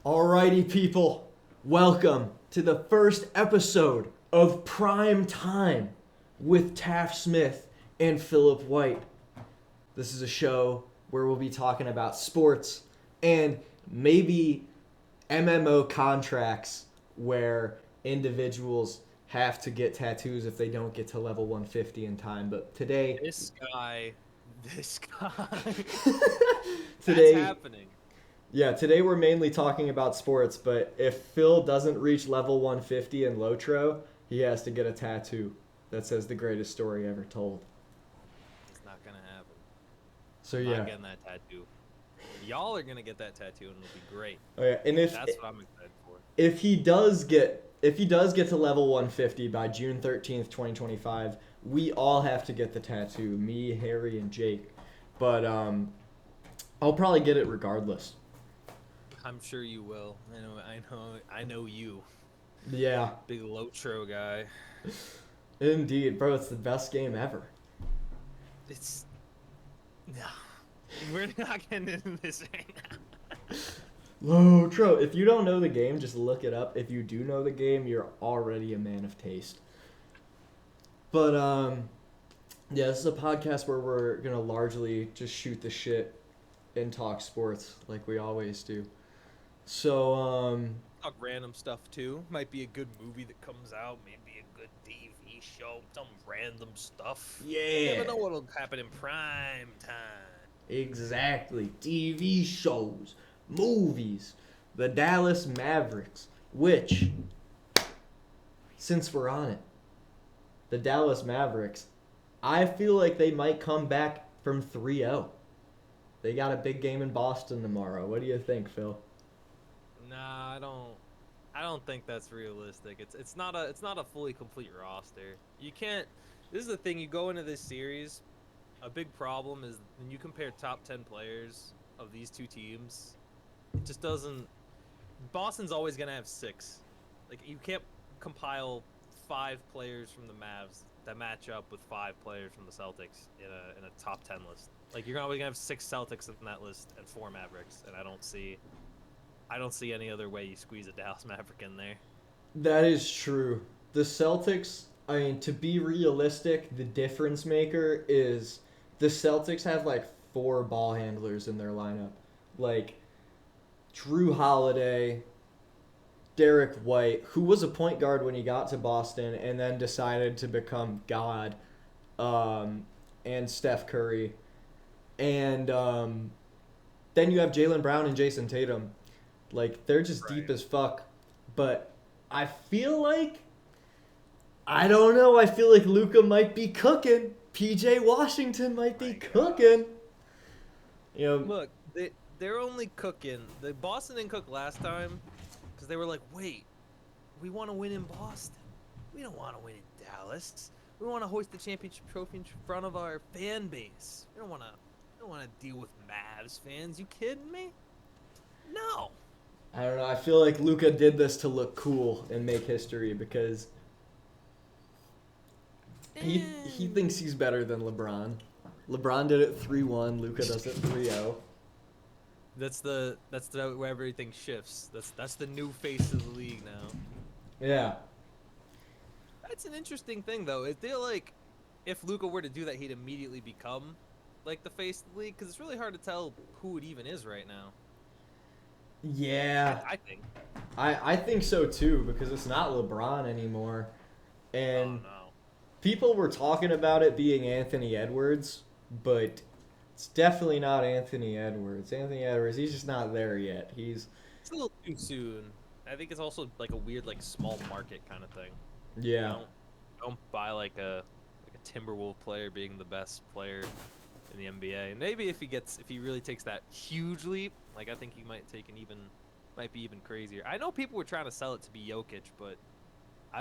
Alrighty, people, welcome to the first episode of Prime Time with Taft Smith and Philip White. This is a show where we'll be talking about sports and maybe MMO contracts where individuals have to get tattoos if they don't get to level 150 in time. But today, This guy. today, That's happening. yeah, today we're mainly talking about sports, but if Phil doesn't reach level 150 in Lotro, he has to get a tattoo that says the greatest story ever told. It's not gonna happen. So I'm yeah. not getting that tattoo. Y'all are gonna get that tattoo and it'll be great. Oh yeah, and That's what I'm excited for. if he does get to level 150 by June 13th, 2025, we all have to get the tattoo, me, Harry, and Jake. But I'll probably get it regardless. I'm sure you will. I know you. Yeah. Big Lotro guy. Indeed, bro, it's the best game ever. It's no. We're not getting into this right now. Lotro. If you don't know the game, just look it up. If you do know the game, you're already a man of taste. But yeah, this is a podcast where we're gonna largely just shoot the shit and talk sports like we always do. So Talk random stuff too. Might be a good movie that comes out. Maybe a good TV show. Some random stuff. You yeah, never know what'll happen in prime time. exactly. TV shows, movies, the Dallas Mavericks, which, since we're on it, the Dallas Mavericks, I feel like they might come back from 3-0. They got a big game in Boston tomorrow. What do you think, Phil? Nah, I don't think that's realistic. It's not a fully complete roster. You can't. This is the thing. You go into this series. A big problem is when you compare top 10 players of these two teams. It just doesn't. Boston's always gonna have 6. Like you can't compile 5 players from the Mavs that match up with 5 players from the Celtics in a top 10 list. Like you're always gonna have 6 Celtics in that list and 4 Mavericks, and I don't see any other way you squeeze a Dallas Maverick in there. That is true. The Celtics, I mean, to be realistic, the difference maker is the Celtics have like 4 ball handlers in their lineup. Like Drew Holiday, Derek White, who was a point guard when he got to Boston and then decided to become God, and Steph Curry. And then you have Jaylen Brown and Jason Tatum. Like, they're just deep as fuck. But I feel like, I don't know, I feel like Luka might be cooking. PJ Washington might be cooking. You know, Look, they're only cooking. The Boston didn't cook last time because they were like, wait, we want to win in Boston. We don't want to win in Dallas. We want to hoist the championship trophy in front of our fan base. We don't want to deal with Mavs fans. You kidding me? No. I don't know. I feel like Luka did this to look cool and make history because he thinks he's better than LeBron. LeBron did it 3-1. Luka does it 3-0. That's where everything shifts. That's the new face of the league now. Yeah. That's an interesting thing though. Is there like, if Luka were to do that, he'd immediately become like the face of the league? Because it's really hard to tell who it even is right now. Yeah. I think. I think so too because it's not LeBron anymore. And Oh no. people were talking about it being Anthony Edwards, but it's definitely not Anthony Edwards. Anthony Edwards, he's just not there yet. It's a little too soon. I think it's also like a weird like small market kind of thing. Yeah. Don't buy like a Timberwolf player being the best player in the NBA. And maybe if he really takes that huge leap, like I think he might be even crazier. I know people were trying to sell it to be Jokic, but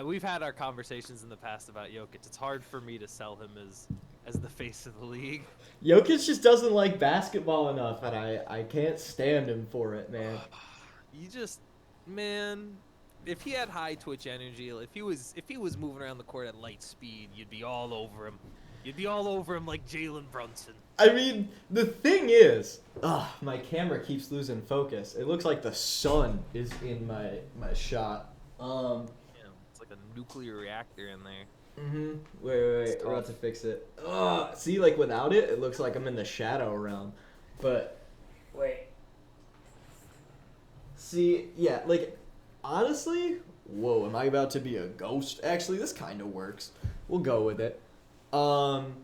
we've had our conversations in the past about Jokic. It's hard for me to sell him as the face of the league. Jokic just doesn't like basketball enough, and I can't stand him for it, man. Man, if he had high twitch energy, if he was moving around the court at light speed, you'd be all over him. You'd be all over him like Jalen Brunson. I mean, the thing is, my camera keeps losing focus. It looks like the sun is in my shot. Yeah, it's like a nuclear reactor in there. Wait. It's We're about tough. to fix it. See, like without it, it looks like I'm in the shadow realm. But wait. See, yeah, like honestly, whoa, am I about to be a ghost? Actually, this kind of works. We'll go with it. Um,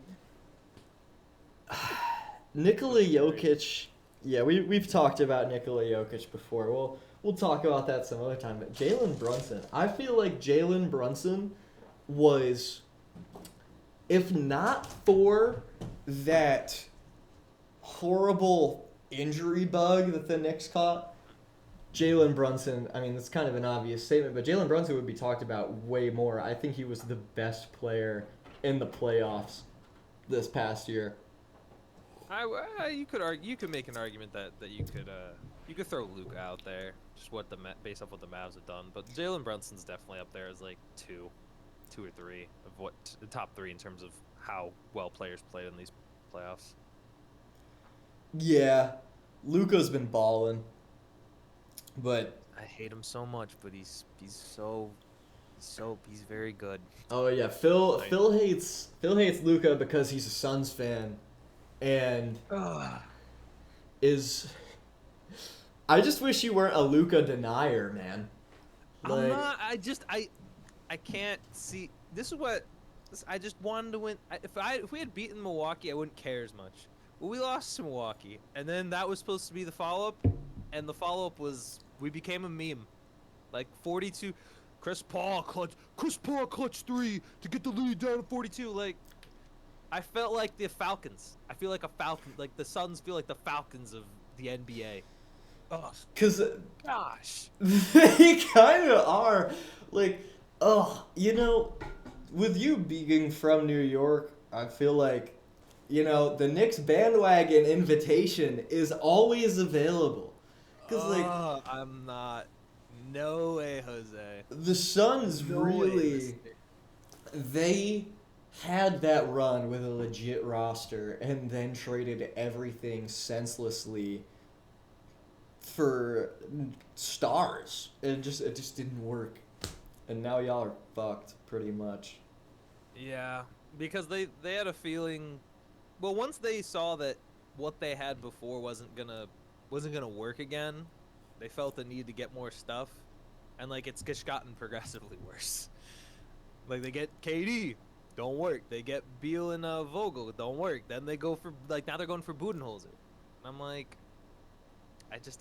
Nikola Jokic. Yeah, we've talked about Nikola Jokic before. We'll talk about that some other time. But Jalen Brunson, I feel like Jalen Brunson was, if not for that horrible injury bug that the Knicks caught, Jalen Brunson, I mean, that's kind of an obvious statement, but Jalen Brunson would be talked about way more. I think he was the best player in the playoffs this past year. You could argue, you could make an argument that you could throw Luke out there, just based off what the Mavs have done. But Jalen Brunson's definitely up there as like two or three of what the top three in terms of how well players played in these playoffs. Yeah, Luka's been balling, but I hate him so much, but he's very good. oh yeah, Phil Like, Phil hates Luka because he's a Suns fan, and ugh. is I just wish you weren't a Luka denier, man. I'm Like, not. I can't see. This is what. I just wanted to win. If we had beaten Milwaukee, I wouldn't care as much. But we lost to Milwaukee, and then that was supposed to be the follow up, and the follow up was we became a meme, like 42. Chris Paul clutch three to get the lead down to 42. Like I felt like the Falcons. I feel like a Falcon. Like the Suns feel like the Falcons of the NBA. Oh cause gosh. they kind of are. Like, with you being from New York, I feel like, the Knicks bandwagon invitation is always available. Cause like I'm not. No way, Jose. the Suns No way, really, mister. they had that run with a legit roster and then traded everything senselessly for stars. It just didn't work. And now y'all are fucked pretty much. Yeah, because they had a feeling. Well, once they saw that what they had before wasn't gonna work again, they felt the need to get more stuff, and like it's just gotten progressively worse. Like they get KD, don't work. They get Beal and Vogel, don't work. Then they go for like now they're going for Budenholzer. And I'm like,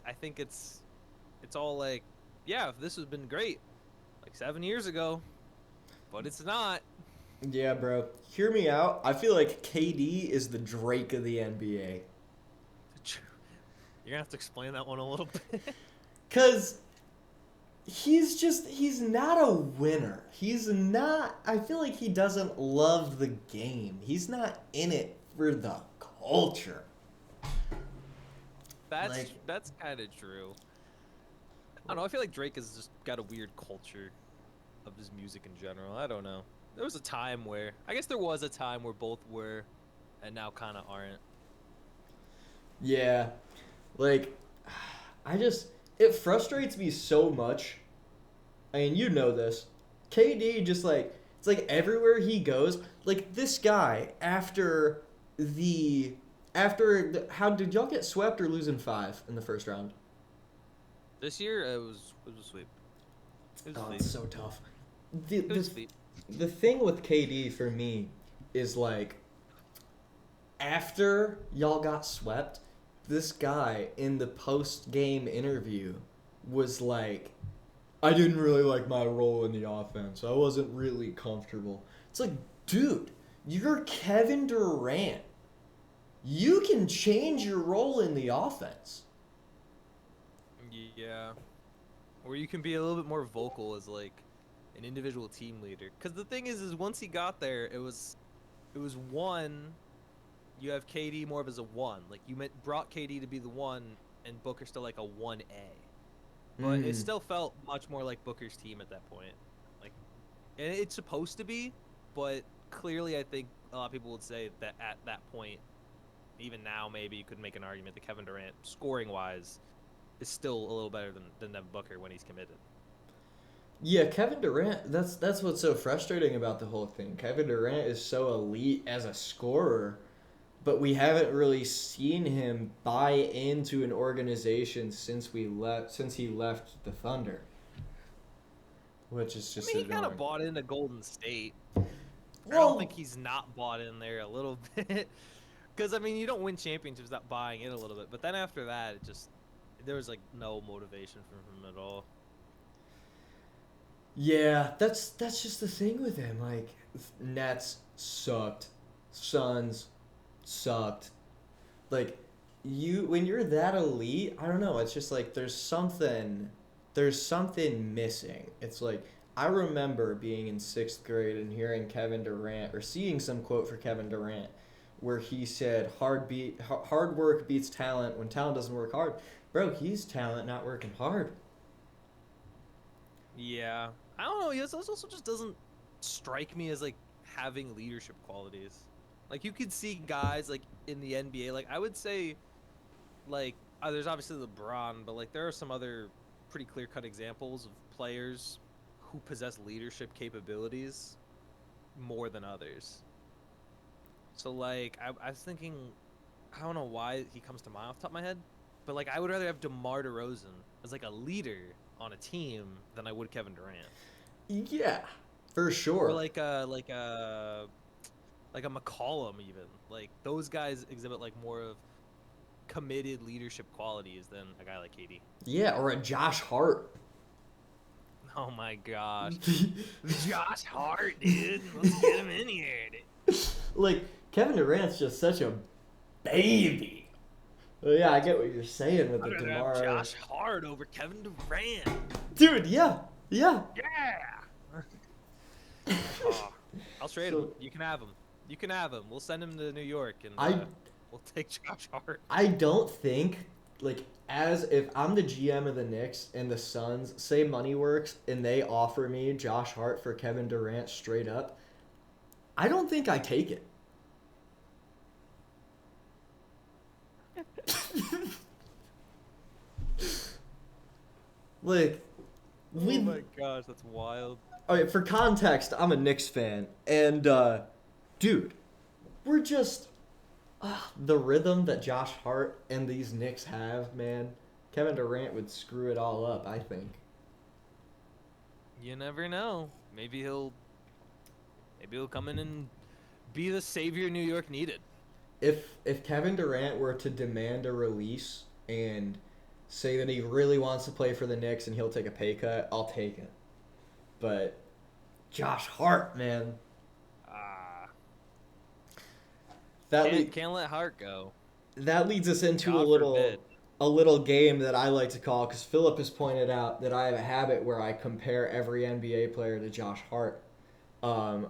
I think it's all like, yeah, this has been great, like 7 years ago, but it's not. Yeah, bro. Hear me out. I feel like KD is the Drake of the NBA. You're gonna have to explain that one a little bit. Cause he's not a winner. He's not I feel like he doesn't love the game. He's not in it for the culture. That's Like, that's kind of true. I don't know. I feel like Drake has just got a weird culture of his music in general. I don't know. There was a time where I guess there was a time where both were, and now kind of aren't. yeah. Like, it frustrates me so much. I mean, you know this. KD just like, it's like everywhere he goes, like this guy how did y'all get swept or lose in 5 in the first round? This year it was a sweep. It was a Oh, sweep. it's so tough. The, It was a the, sweep. the thing with KD for me is like, after y'all got swept, this guy in the post game interview was like, I didn't really like my role in the offense. I wasn't really comfortable. It's like, dude, you're Kevin Durant. You can change your role in the offense. Yeah. Or you can be a little bit more vocal as like an individual team leader. Because the thing is once he got there, it was one. You have KD more of as a one. Like brought KD to be the one, and Booker still like a 1A. But it still felt much more like Booker's team at that point. Like, and it's supposed to be, but clearly I think a lot of people would say that at that point, even now maybe you could make an argument that Kevin Durant, scoring wise, is still a little better than Devin Booker when he's committed. Yeah, Kevin Durant, that's what's so frustrating about the whole thing. Kevin Durant is so elite as a scorer, but we haven't really seen him buy into an organization since he left the Thunder, which is I just mean, he kind of annoying. bought into Golden State. I don't think Well, he's not bought in there a little bit. Because, I mean, you don't win championships without buying in a little bit. But then after that, there was, like, no motivation from him at all. yeah, that's just the thing with him. Like, Nets sucked, Suns sucked. Like, when you're that elite, I don't know. It's just like there's something missing. It's like I remember being in sixth grade and hearing Kevin Durant or seeing some quote for Kevin Durant where he said hard work beats talent when talent doesn't work hard. Bro, he's talent not working hard. Yeah. I don't know. He also just doesn't strike me as, like, having leadership qualities. Like, you could see guys, like, in the NBA. Like, I would say, like, there's obviously LeBron, but, like, there are some other pretty clear-cut examples of players who possess leadership capabilities more than others. So, like, I was thinking, I don't know why he comes to mind off the top of my head, but, like, I would rather have DeMar DeRozan as, like, a leader on a team than I would Kevin Durant. Yeah, for Or sure. like a McCollum even. Like, those guys exhibit, like, more of committed leadership qualities than a guy like KD. Yeah, or a Josh Hart. Oh my gosh. Josh Hart, dude. Let's get him in here. Like Kevin Durant's just such a baby. Well, yeah, I get what you're saying with the I'd rather have DeMar. Josh Hart over Kevin Durant. Dude, yeah, yeah. Yeah. Oh, I'll trade him. So You can have him. You can have him. We'll send him to New York and I we'll take Josh Hart. I don't think like as if I'm the GM of the Knicks and the Suns say money works and they offer me Josh Hart for Kevin Durant straight up, I don't think I take it. Like we Oh my gosh, that's wild. all right, for context, I'm a Knicks fan and dude, we're just the rhythm that Josh Hart and these Knicks have, man. Kevin Durant would screw it all up, I think. You never know. Maybe he'll come in and be the savior New York needed. If Kevin Durant were to demand a release and say that he really wants to play for the Knicks and he'll take a pay cut, I'll take it. But Josh Hart, man, Ah, that can't let Hart go. that leads us into God forbid. a little game that I like to call because Philip has pointed out that I have a habit where I compare every NBA player to Josh Hart. Um,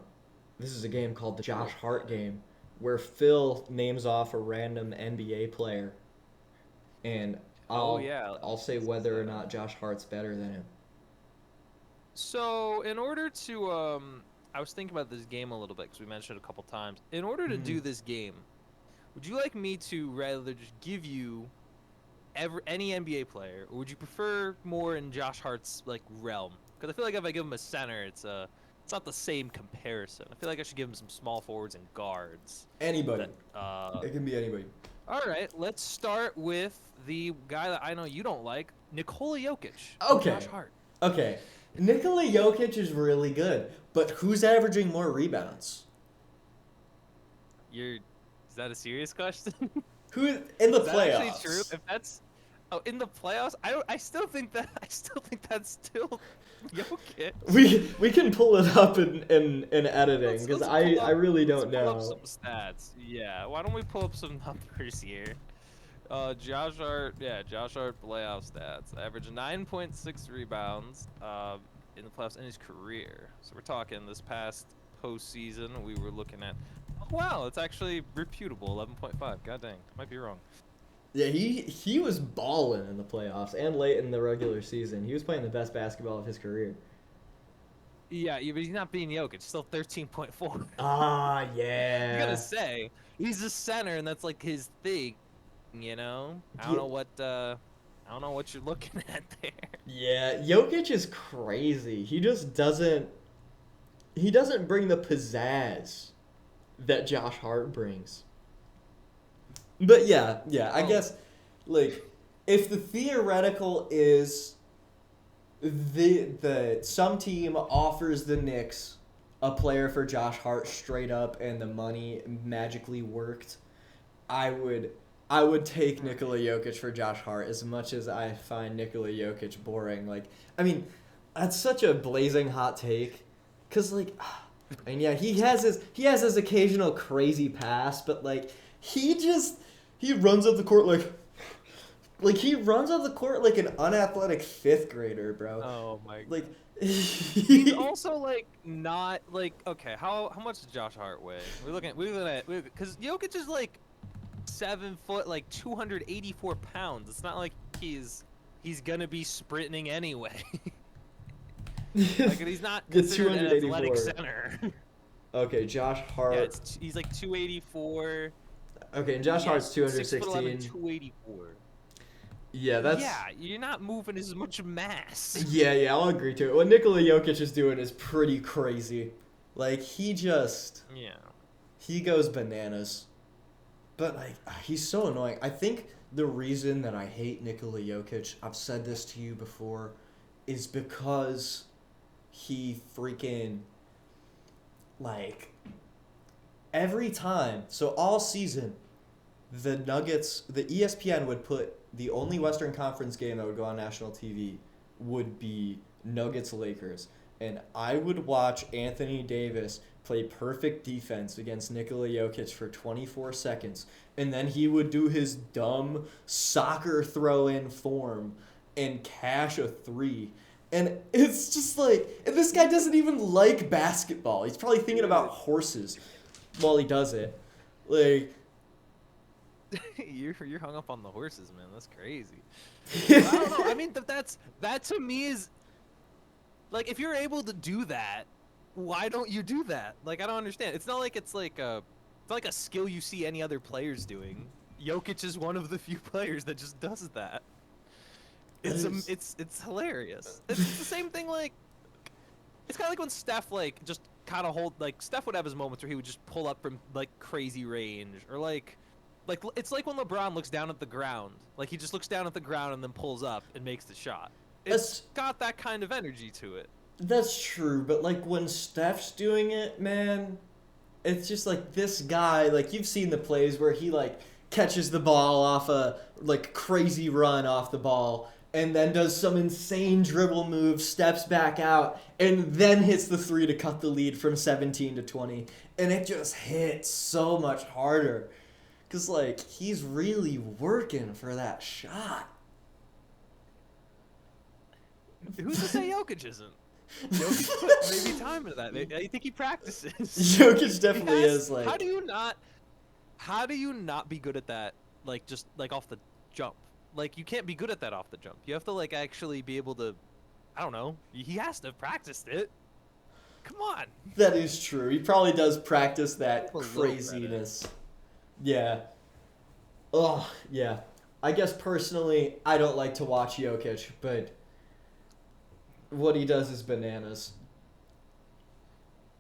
this is a game called the Josh Hart game, where Phil names off a random NBA player, and Oh yeah. I'll say whether or not Josh Hart's better than him. So in order to I was thinking about this game a little bit because we mentioned it a couple times. In order to do Mhm. this game, would you like me to rather just give you any NBA player, or would you prefer more in Josh Hart's, like, realm? Because I feel like if I give him a center, it's not the same comparison. I feel like I should give him some small forwards and guards. Anybody. That, It can be anybody. all right, let's start with the guy that I know you don't like, Nikola Jokic. Okay. Josh Hart. Okay. Nikola Jokic is really good, but who's averaging more rebounds? Is that a serious question? Who in the Is that playoffs? actually true? If that's in the playoffs, I still think that's still Jokic. We can pull it up in editing because I really don't Pull up know. some stats. Yeah, why don't we pull up some numbers here? Josh Hart playoff stats. Average 9.6 rebounds in the playoffs in his career. So we're talking this past postseason. We were looking at. Oh, wow, it's actually reputable. 11.5. God dang, might be wrong. Yeah, he was balling in the playoffs and late in the regular season. He was playing the best basketball of his career. Yeah, but he's not being Jokic. Still 13.4. Ah, You gotta yeah. say he's a center, and that's like his thing. You know, Yeah, I don't know what you're looking at there. yeah. Jokic is crazy. He doesn't bring the pizzazz that Josh Hart brings. But yeah, I Oh, guess like if the theoretical is the some team offers the Knicks a player for Josh Hart straight up and the money magically worked, I would I would take right. Nikola Jokic for Josh Hart as much as I find Nikola Jokic boring. Like, I mean, that's such a blazing hot take, cause like, and yeah, he has his occasional crazy pass, but like he runs up the court like he runs up the court like an unathletic fifth grader, bro. Oh my Like, god. He's also like not like okay. How much does Josh Hart weigh? We're looking at because Jokic is like 7 foot, like 284 pounds. It's not like he's gonna be sprinting anyway. Like he's not the considered an athletic 284. center. Okay, Josh Yeah, Hart. he's like 284. Okay, and Josh Yeah, Hart's 6'11", 216. 284. Yeah, that's Yeah, you're not moving as much mass. yeah, I'll agree to it. What Nikola Jokic is doing is pretty crazy. Like Yeah. he goes bananas. But like he's so annoying. I think the reason that I hate Nikola Jokic, I've said this to you before, is because he freaking like every time. So all season, the Nuggets, the ESPN would put the only Western Conference game that would go on national TV would be Nuggets Lakers. And I would watch Anthony Davis play perfect defense against Nikola Jokic for 24 seconds. And then he would do his dumb soccer throw in form and cash a three. And it's just like, and this guy doesn't even like basketball. He's probably thinking about horses while he does it. Like, You're hung up on the horses, man. That's crazy. But I don't know. I it's mean, that to me is like if you're able to do that, why don't you do that? Like I don't understand. It's not like it's like a skill you see any other players doing. Jokic is one of the few players that just does that. It's hilarious. It's the same thing like it's kind of like when Steph like just kind of hold like Steph would have his moments where he would just pull up from like crazy range or like it's like when LeBron looks down at the ground. Like he just looks down at the ground and then pulls up and makes the shot. It's that's got that kind of energy to it. that's true, but like when Steph's doing it, man, it's just like this guy, like you've seen the plays where he like catches the ball off a like crazy run off the ball and then does some insane dribble move, steps back out, and then hits the three to cut the lead from 17 to 20. And it just hits so much harder. Cause like he's really working for that shot. Who's to say Jokic isn't? Jokic put maybe time into that. I think he practices. Jokic He definitely has. is like How do you not be good at that? Like just like off the jump. Like you can't be good at that off the jump. You have to like actually be able to. I don't know. He has to have practiced it. Come on. that is true. He probably does practice Give that him a little credit. craziness. Yeah. Oh, yeah. I guess personally, I don't like to watch Jokic, but what he does is bananas.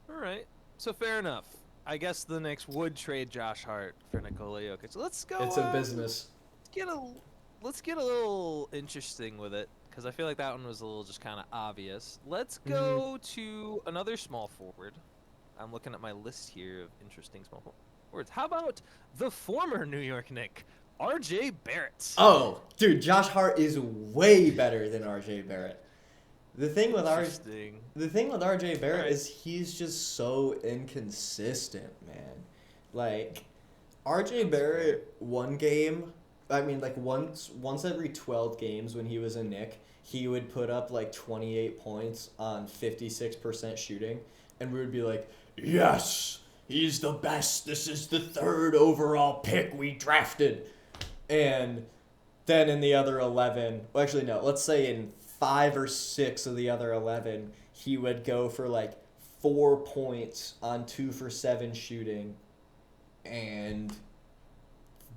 All right. So fair enough. I guess the Knicks would trade Josh Hart for Nikola Jokic. Let's go. It's a business. Get a let's get a little interesting with it because I feel like that one was a little just kind of obvious. Let's Mhm. go to another small forward. I'm looking at my list here of interesting small forwards. How about the former New York Knick, R.J. Barrett? Oh, dude, Josh Hart is way better than RJ Barrett. The thing with R Interesting. the thing with RJ All Barrett right. is he's just so inconsistent, man. Like RJ That's fair. Barrett one game, I mean like once every 12 games when he was a Knick, he would put up like 28 points on 56% shooting and we would be like, "Yes, he's the best. This is the third overall pick we drafted." And then in the other 11, well, actually, no, let's say in 5 or 6 of the other 11, he would go for like 4 points on 2 for 7 shooting, and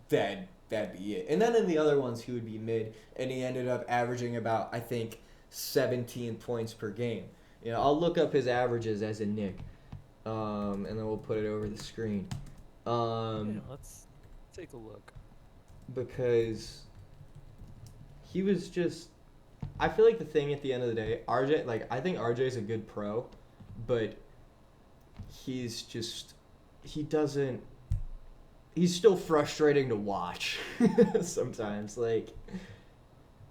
that'd be it. And then in the other ones, he would be mid, and he ended up averaging about, I think, 17 points per game. I'll look up his averages as a Nick, and then we'll put it over the screen. Let's take a look. Because he was just, I feel like the thing at the end of the day, RJ, like, I think RJ's a good pro, but he's still frustrating to watch sometimes. Like,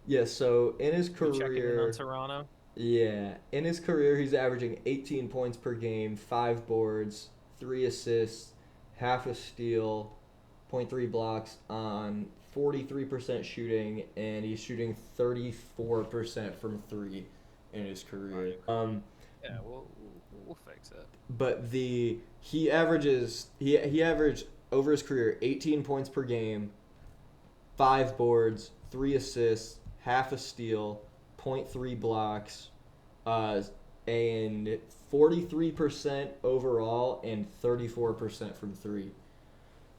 yeah, so in his Checking in career, on Toronto. yeah, in his career, he's averaging 18 points per game, 5 boards, 3 assists, half a steal, 0.3 blocks on 43% shooting, and he's shooting 34% from 3 in his career. Yeah, we'll fix it. But he averaged over his career 18 points per game, 5 boards, 3 assists, half a steal, 0.3 blocks, and 43% overall and 34% from 3.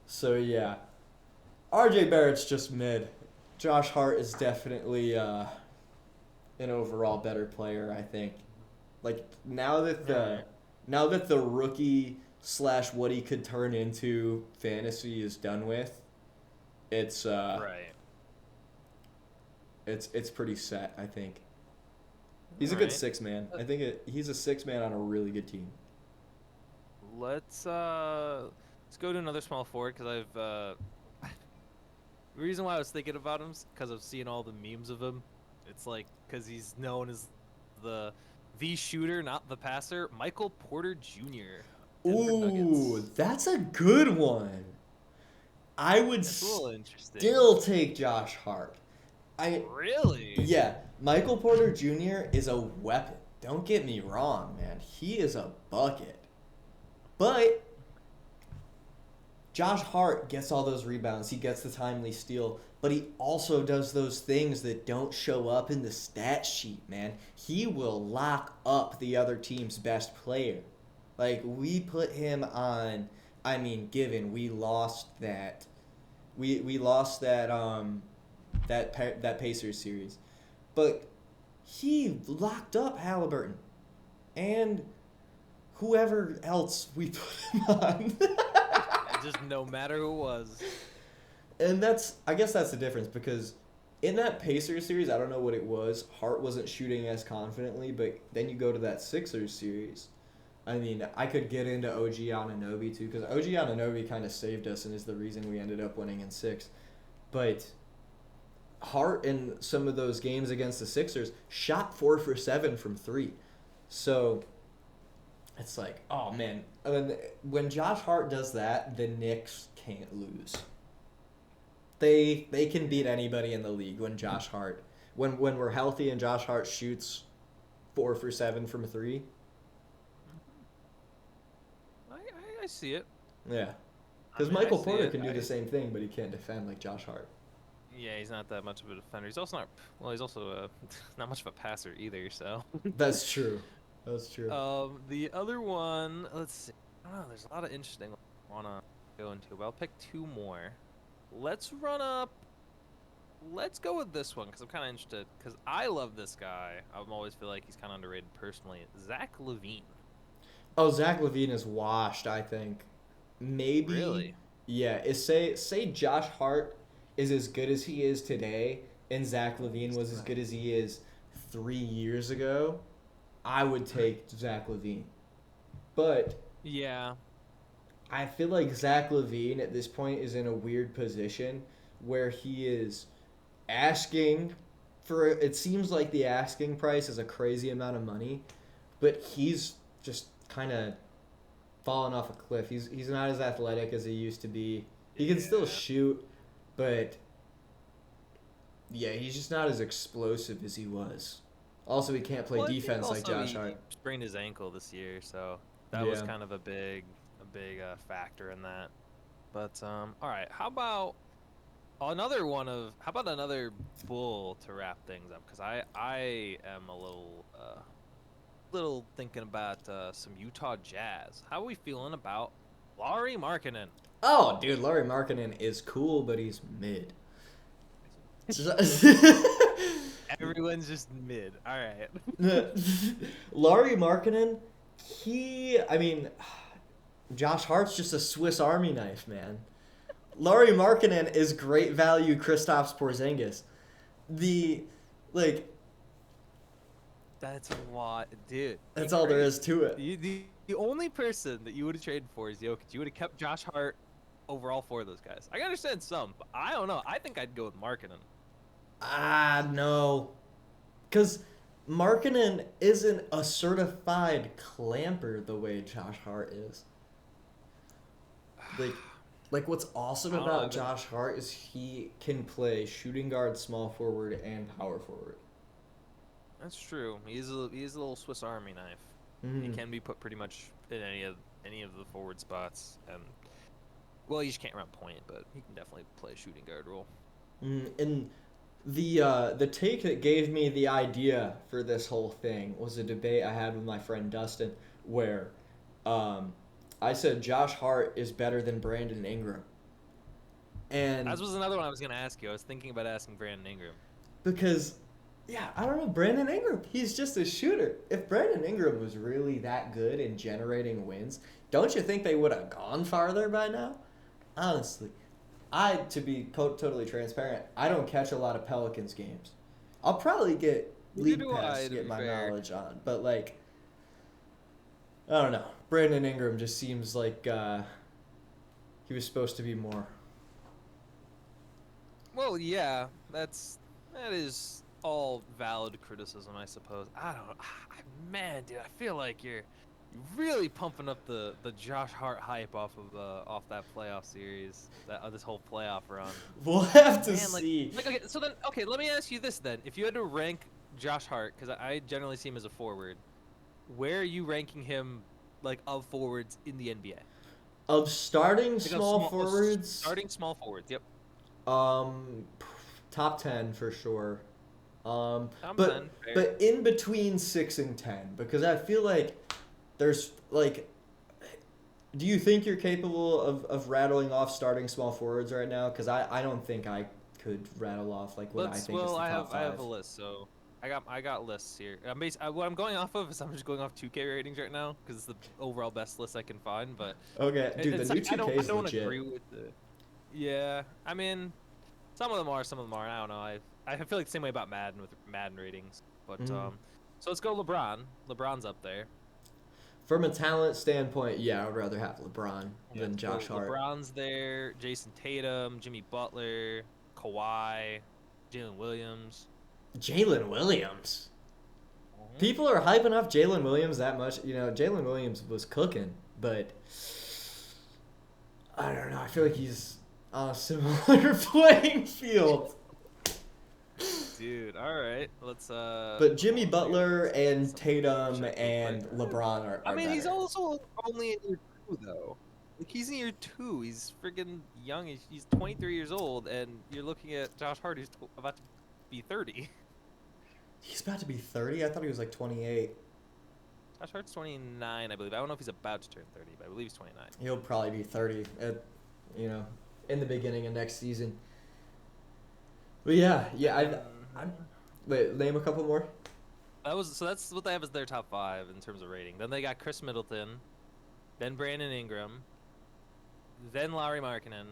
So yeah, RJ Barrett's just mid. Josh Hart is definitely an overall better player, I think. Like now that the rookie / what he could turn into fantasy is done with, it's Right. it's pretty set, I think. He's a All good right. 6-man. I think he's a 6-man on a really good team. Let's go to another small forward because I've the reason why I was thinking about him is because I've seen all the memes of him. It's like because he's known as the shooter, not the passer. Michael Porter Jr. Denver Ooh, Nuggets. that's a good one. I would That's a little interesting. still take Josh Hart. Really? Yeah, Michael Porter Jr. is a weapon. Don't get me wrong, man. He is a bucket. But Josh Hart gets all those rebounds. He gets the timely steal. But he also does those things that don't show up in the stat sheet, man. He will lock up the other team's best player. Like, we put him on... I mean, given we lost that... We lost that Pacers series. But he locked up Halliburton. And whoever else we put him on. Just no matter who it was. And I guess that's the difference, because in that Pacers series, I don't know what it was, Hart wasn't shooting as confidently, but then you go to that Sixers series. I mean, I could get into OG Anunoby too, because OG Anunoby kind of saved us and is the reason we ended up winning in 6. But Hart in some of those games against the Sixers shot 4 for 7 from 3. So it's like, oh man, when Josh Hart does that, the Knicks can't lose. They can beat anybody in the league when Josh Hart, when we're healthy and Josh Hart shoots 4 for 7 from 3. I see it. Yeah, because Michael Porter can do the same thing, but he can't defend like Josh Hart. Yeah, he's not that much of a defender. He's also not. Well, he's also not much of a passer either. So. That's true. That's true. The other one. Let's see. I don't know. There's a lot of interesting ones I wanna go into, but I'll pick 2 more. Let's go with this one because I'm kind of interested. Because I love this guy. I always feel like he's kind of underrated personally. Zach LaVine. Oh, Zach LaVine is washed, I think. Maybe. Really? Yeah. Say Josh Hart is as good as he is today, and Zach LaVine was as good as he is 3 years ago, I would take Zach LaVine. But yeah, I feel like Zach LaVine at this point is in a weird position where he is asking for, it seems like the asking price is a crazy amount of money, but he's just kind of fallen off a cliff. He's not as athletic as he used to be. He can still shoot, but yeah, he's just not as explosive as he was. Also, he can't play defense like Josh Hart. He sprained his ankle this year, so that was kind of a big factor in that. But all right, how about another Bull to wrap things up? Because I am a little little thinking about some Utah Jazz. How are we feeling about Lauri Markkanen? Oh, dude, Lauri Markkanen is cool, but he's mid. Everyone's just mid. All right. Lauri Markkanen, I mean, Josh Hart's just a Swiss Army knife, man. Lauri Markkanen is great value Kristaps Porzingis. The, like, That's what, dude. that's all there is to it. The only person that you would have traded for is Jokic. You would have kept Josh Hart over all four of those guys. I can understand some, but I don't know. I think I'd go with Markkanen. No. Because Markkanen isn't a certified clamper the way Josh Hart is. Like what's awesome about Josh Hart is he can play shooting guard, small forward, and power forward. That's true. He's a little Swiss Army knife. Mm-hmm. He can be put pretty much in any of the forward spots, and well, he just can't run point, but he can definitely play a shooting guard role. And the take that gave me the idea for this whole thing was a debate I had with my friend Dustin, where I said Josh Hart is better than Brandon Ingram. And that was another one I was gonna ask you. I was thinking about asking Brandon Ingram. Because, yeah, I don't know, Brandon Ingram, he's just a shooter. If Brandon Ingram was really that good in generating wins, don't you think they would have gone farther by now? Honestly. To be totally transparent, I don't catch a lot of Pelicans games. I'll probably get League Pass to get my knowledge on. But, like, I don't know. Brandon Ingram just seems like he was supposed to be more. Well, yeah, that is all valid criticism, I suppose. I don't know. Man, dude, I feel like you're really pumping up the Josh Hart hype off that playoff series, this whole playoff run. We'll have to see. Okay, let me ask you this then: if you had to rank Josh Hart, because I generally see him as a forward, where are you ranking him, like, of forwards in the NBA? Of starting small forwards. Starting small forwards. Yep. Top 10 for sure. Top but 10, fair. But in between 6 and 10, because I feel like there's, like, do you think you're capable of rattling off starting small forwards right now? Because I don't think I could rattle off like what I think is the top 5. I have a list, so I got lists here. What I'm going off of is I'm just going off 2K ratings right now because it's the overall best list I can find. But okay, dude, the new 2K is legit. I don't agree with the. Yeah, I mean, some of them are, some of them aren't. I don't know. I feel like the same way about Madden with Madden ratings. But so let's go LeBron. LeBron's up there. From a talent standpoint, yeah, I'd rather have LeBron than Josh Hart. LeBron's there. Jason Tatum, Jimmy Butler, Kawhi, Jalen Williams. Jalen Williams. People are hyping up Jalen Williams that much. You know, Jalen Williams was cooking, but I don't know. I feel like he's on a similar playing field. Dude, all right, let's. But Jimmy Butler and Tatum and LeBron are. I mean, better. He's also only in year 2 though. Like, he's in year 2. He's friggin' young. He's 23 years old, and you're looking at Josh Hart, who's about to be 30. He's about to be 30? I thought he was like 28. Josh Hart's 29, I believe. I don't know if he's about to turn 30, but I believe he's 29. He'll probably be 30 at, in the beginning of next season. But yeah, wait, name a couple more. That's what they have as their top 5 in terms of rating. Then they got Chris Middleton, then Brandon Ingram, then Lauri Markkanen,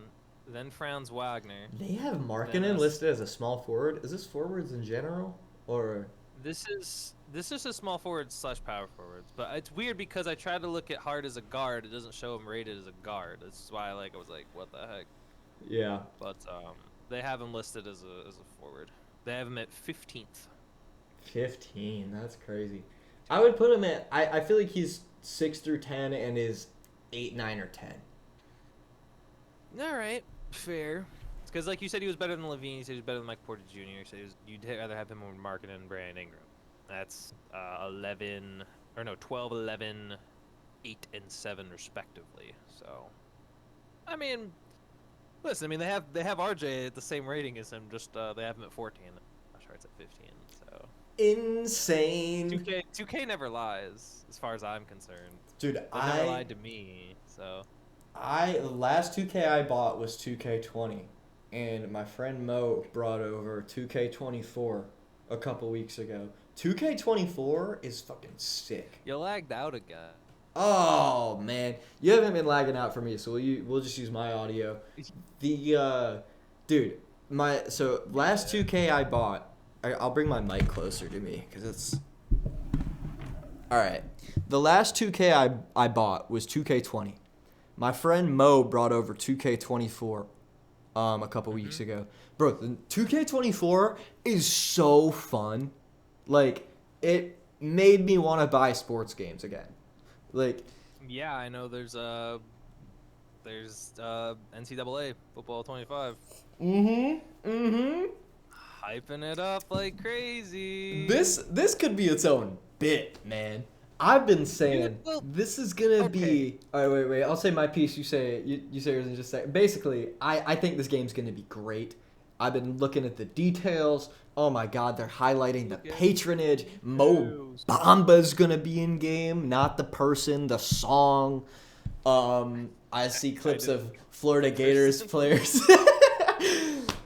then Franz Wagner. They have Markkanen listed as a small forward. Is this forwards in general, or? This is a small forward / power forwards, but it's weird because I tried to look at Hart as a guard. It doesn't show him rated as a guard. This is why I was like, what the heck? Yeah. But they have him listed as a forward. They have him at 15th. 15. That's crazy. I would put him at. I feel like he's 6 through 10 and is 8, 9, or 10. All right, fair. Because, like you said, he was better than Levine. You said he was better than Mike Porter Jr. You said you'd rather have him over Markkanen and Brandon Ingram. That's 12, 11, 8, and 7 respectively. So, I mean, listen. I mean, they have RJ at the same rating as him. Just they have him at 14. Josh Hart's at 15. So insane. 2K never lies, as far as I'm concerned. Dude, They've never lied to me, so. the last 2K I bought was 2K20, and my friend Mo brought over 2K24 a couple weeks ago. 2K24 is fucking sick. You lagged out again. Oh man, you haven't been lagging out for me, so we'll just use my audio. The dude, last 2K I bought. I'll bring my mic closer to me because it's all right. The last 2K I bought was 2K20. My friend Mo brought over 2K24 a couple weeks ago. Bro, the 2K24 is so fun. Like, it made me want to buy sports games again. Like, yeah, I know there's NCAA football 25. Hyping it up like crazy. This could be its own bit, man. I've been saying this is gonna be. All right, wait. I'll say my piece. You say it. You say yours in just a second. Basically, I think this game's gonna be great. I've been looking at the details. Oh my God, they're highlighting the patronage. Mo Bamba's gonna be in game, not the person, the song. I see clips of Florida Gators players.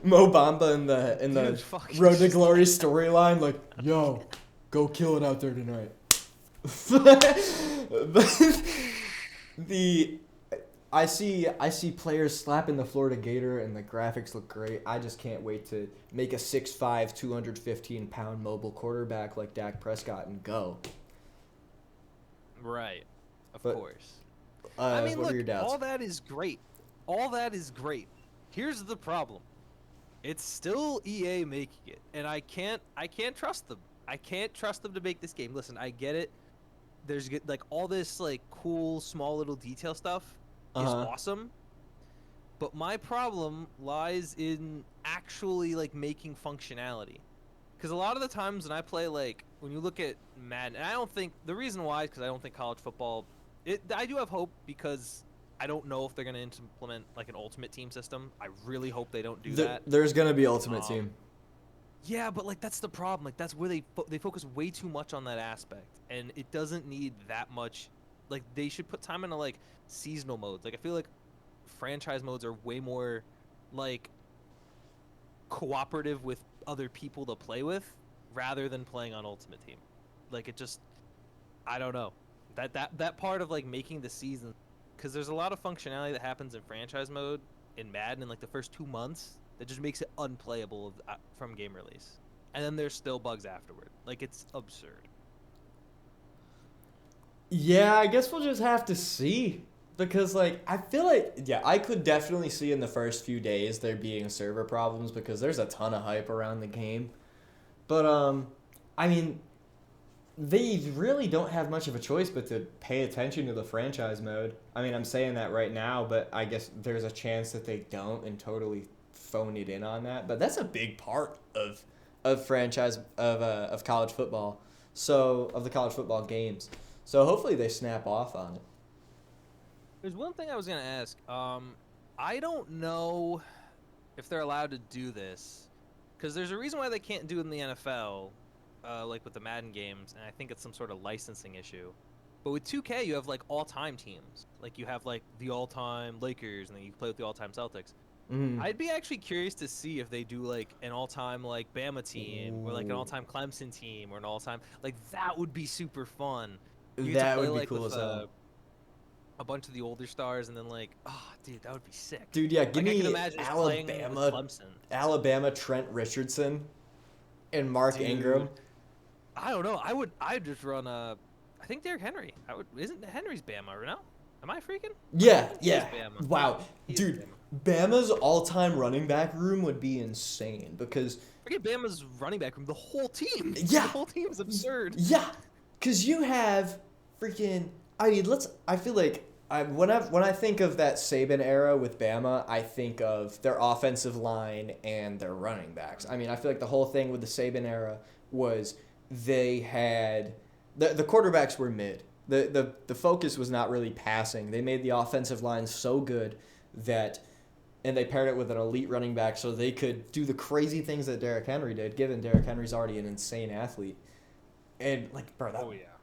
Mo Bamba in the Road to Glory storyline, like, yo, go kill it out there tonight. I see players slapping the Florida Gator and the graphics look great. I just can't wait to make a 6'5", 215-pound mobile quarterback like Dak Prescott and go. Right, of course. I mean, what look, are your doubts? all that is great. All that is great. Here's the problem. It's still EA making it, and I can't trust them. I can't trust them to make this game. Listen, I get it. There's like all this like cool small little detail stuff is awesome. But my problem lies in actually like making functionality. Cuz a lot of the times when I play, like when you look at Madden, and I don't think the reason why is cuz I don't think college football I do have hope because I don't know if they're going to implement like an ultimate team system. I really hope they don't do that. There's going to be ultimate team. Yeah, but like that's the problem. Like that's where they focus way too much on that aspect, and it doesn't need that much. Like they should put time into like seasonal modes. Like I feel like franchise modes are way more like cooperative with other people to play with rather than playing on ultimate team. Like it just I don't know. That part of like making the season, because there's a lot of functionality that happens in franchise mode in Madden in like the first 2 months that just makes it unplayable from game release, and then there's still bugs afterward. Like it's absurd. Yeah, I guess we'll just have to see, because like I feel like I could definitely see in the first few days there being server problems because there's a ton of hype around the game, but I mean, they really don't have much of a choice but to pay attention to the franchise mode. I mean, I'm saying that right now, but I guess there's a chance that they don't and totally phone it in on that. But that's a big part of franchise of college football. So of the college football games. So hopefully they snap off on it. There's one thing I was gonna ask. I don't know if they're allowed to do this, because there's a reason why they can't do it in the NFL. Like with the Madden games, and I think it's some sort of licensing issue. But with 2K, you have like all-time teams. Like you have like the all-time Lakers, and then you play with the all-time Celtics. I'd be actually curious to see if they do like an all-time like Bama team, or like an all-time Clemson team, or an all-time like that would be super fun. That would be cool as hell. A bunch of the older stars, and then like, oh, dude, that would be sick. Dude, yeah, give me Alabama, Trent Richardson, and Mark Ingram. I don't know. I'd just run I think Derrick Henry. Isn't Henry's Bama, no? Am I freaking? Yeah. Wow. Dude, Bama's all-time running back room would be insane because forget Bama's running back room, the whole team. Yeah. The whole team is absurd. Yeah. Cuz you have freaking I feel like when I think of that Saban era with Bama, I think of their offensive line and their running backs. I mean, I feel like the whole thing with the Saban era was they had the quarterbacks were mid. The focus was not really passing. They made the offensive line so good that and they paired it with an elite running back so they could do the crazy things that Derrick Henry did, given Derrick Henry's already an insane athlete. And, like, bro,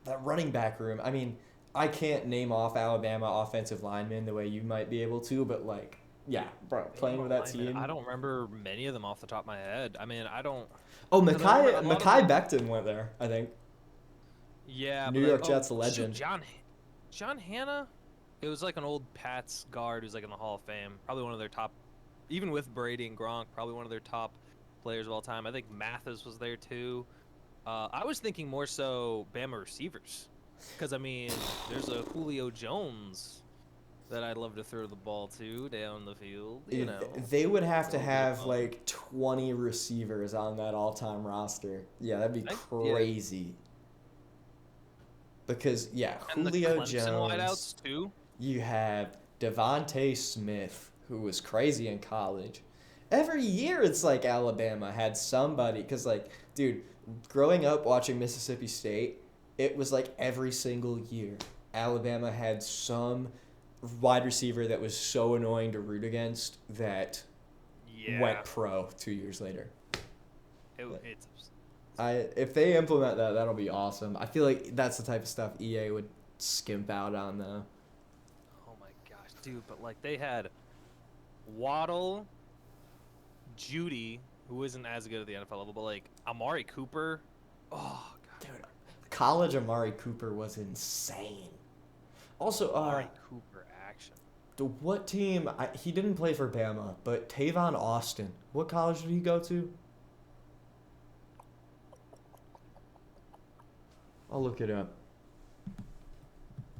that running back room, I mean, I can't name off Alabama offensive linemen the way you might be able to, but, like, yeah, bro, playing with that team. I don't remember many of them off the top of my head. I mean, I don't. Oh, Mekhi Becton went there, I think. Yeah, New York Jets legend. Shoot, John Hanna? It was like an old Pats guard who's like in the Hall of Fame. Probably one of their top, even with Brady and Gronk, probably one of their top players of all time. I think Mathis was there too. I was thinking more so Bama receivers. Because, I mean, there's a Julio Jones that I'd love to throw the ball to down the field. You know, they would have to have like 20 receivers on that all-time roster. Yeah, that'd be crazy. Yeah. Because, yeah, and Julio the Jones. Wideouts too. You have Devontae Smith, who was crazy in college. Every year it's like Alabama had somebody. Because, like, dude, growing up watching Mississippi State, it was like every single year Alabama had some wide receiver that was so annoying to root against that went pro 2 years later. If they implement that, that'll be awesome. I feel like that's the type of stuff EA would skimp out on, though. Oh my gosh, dude! But like they had Waddle, Judy, who isn't as good at the NFL level, but like Amari Cooper. Oh god, dude, college Amari Cooper was insane. Also, Amari Cooper action. What team? He didn't play for Bama, but Tavon Austin. What college did he go to? I'll look it up.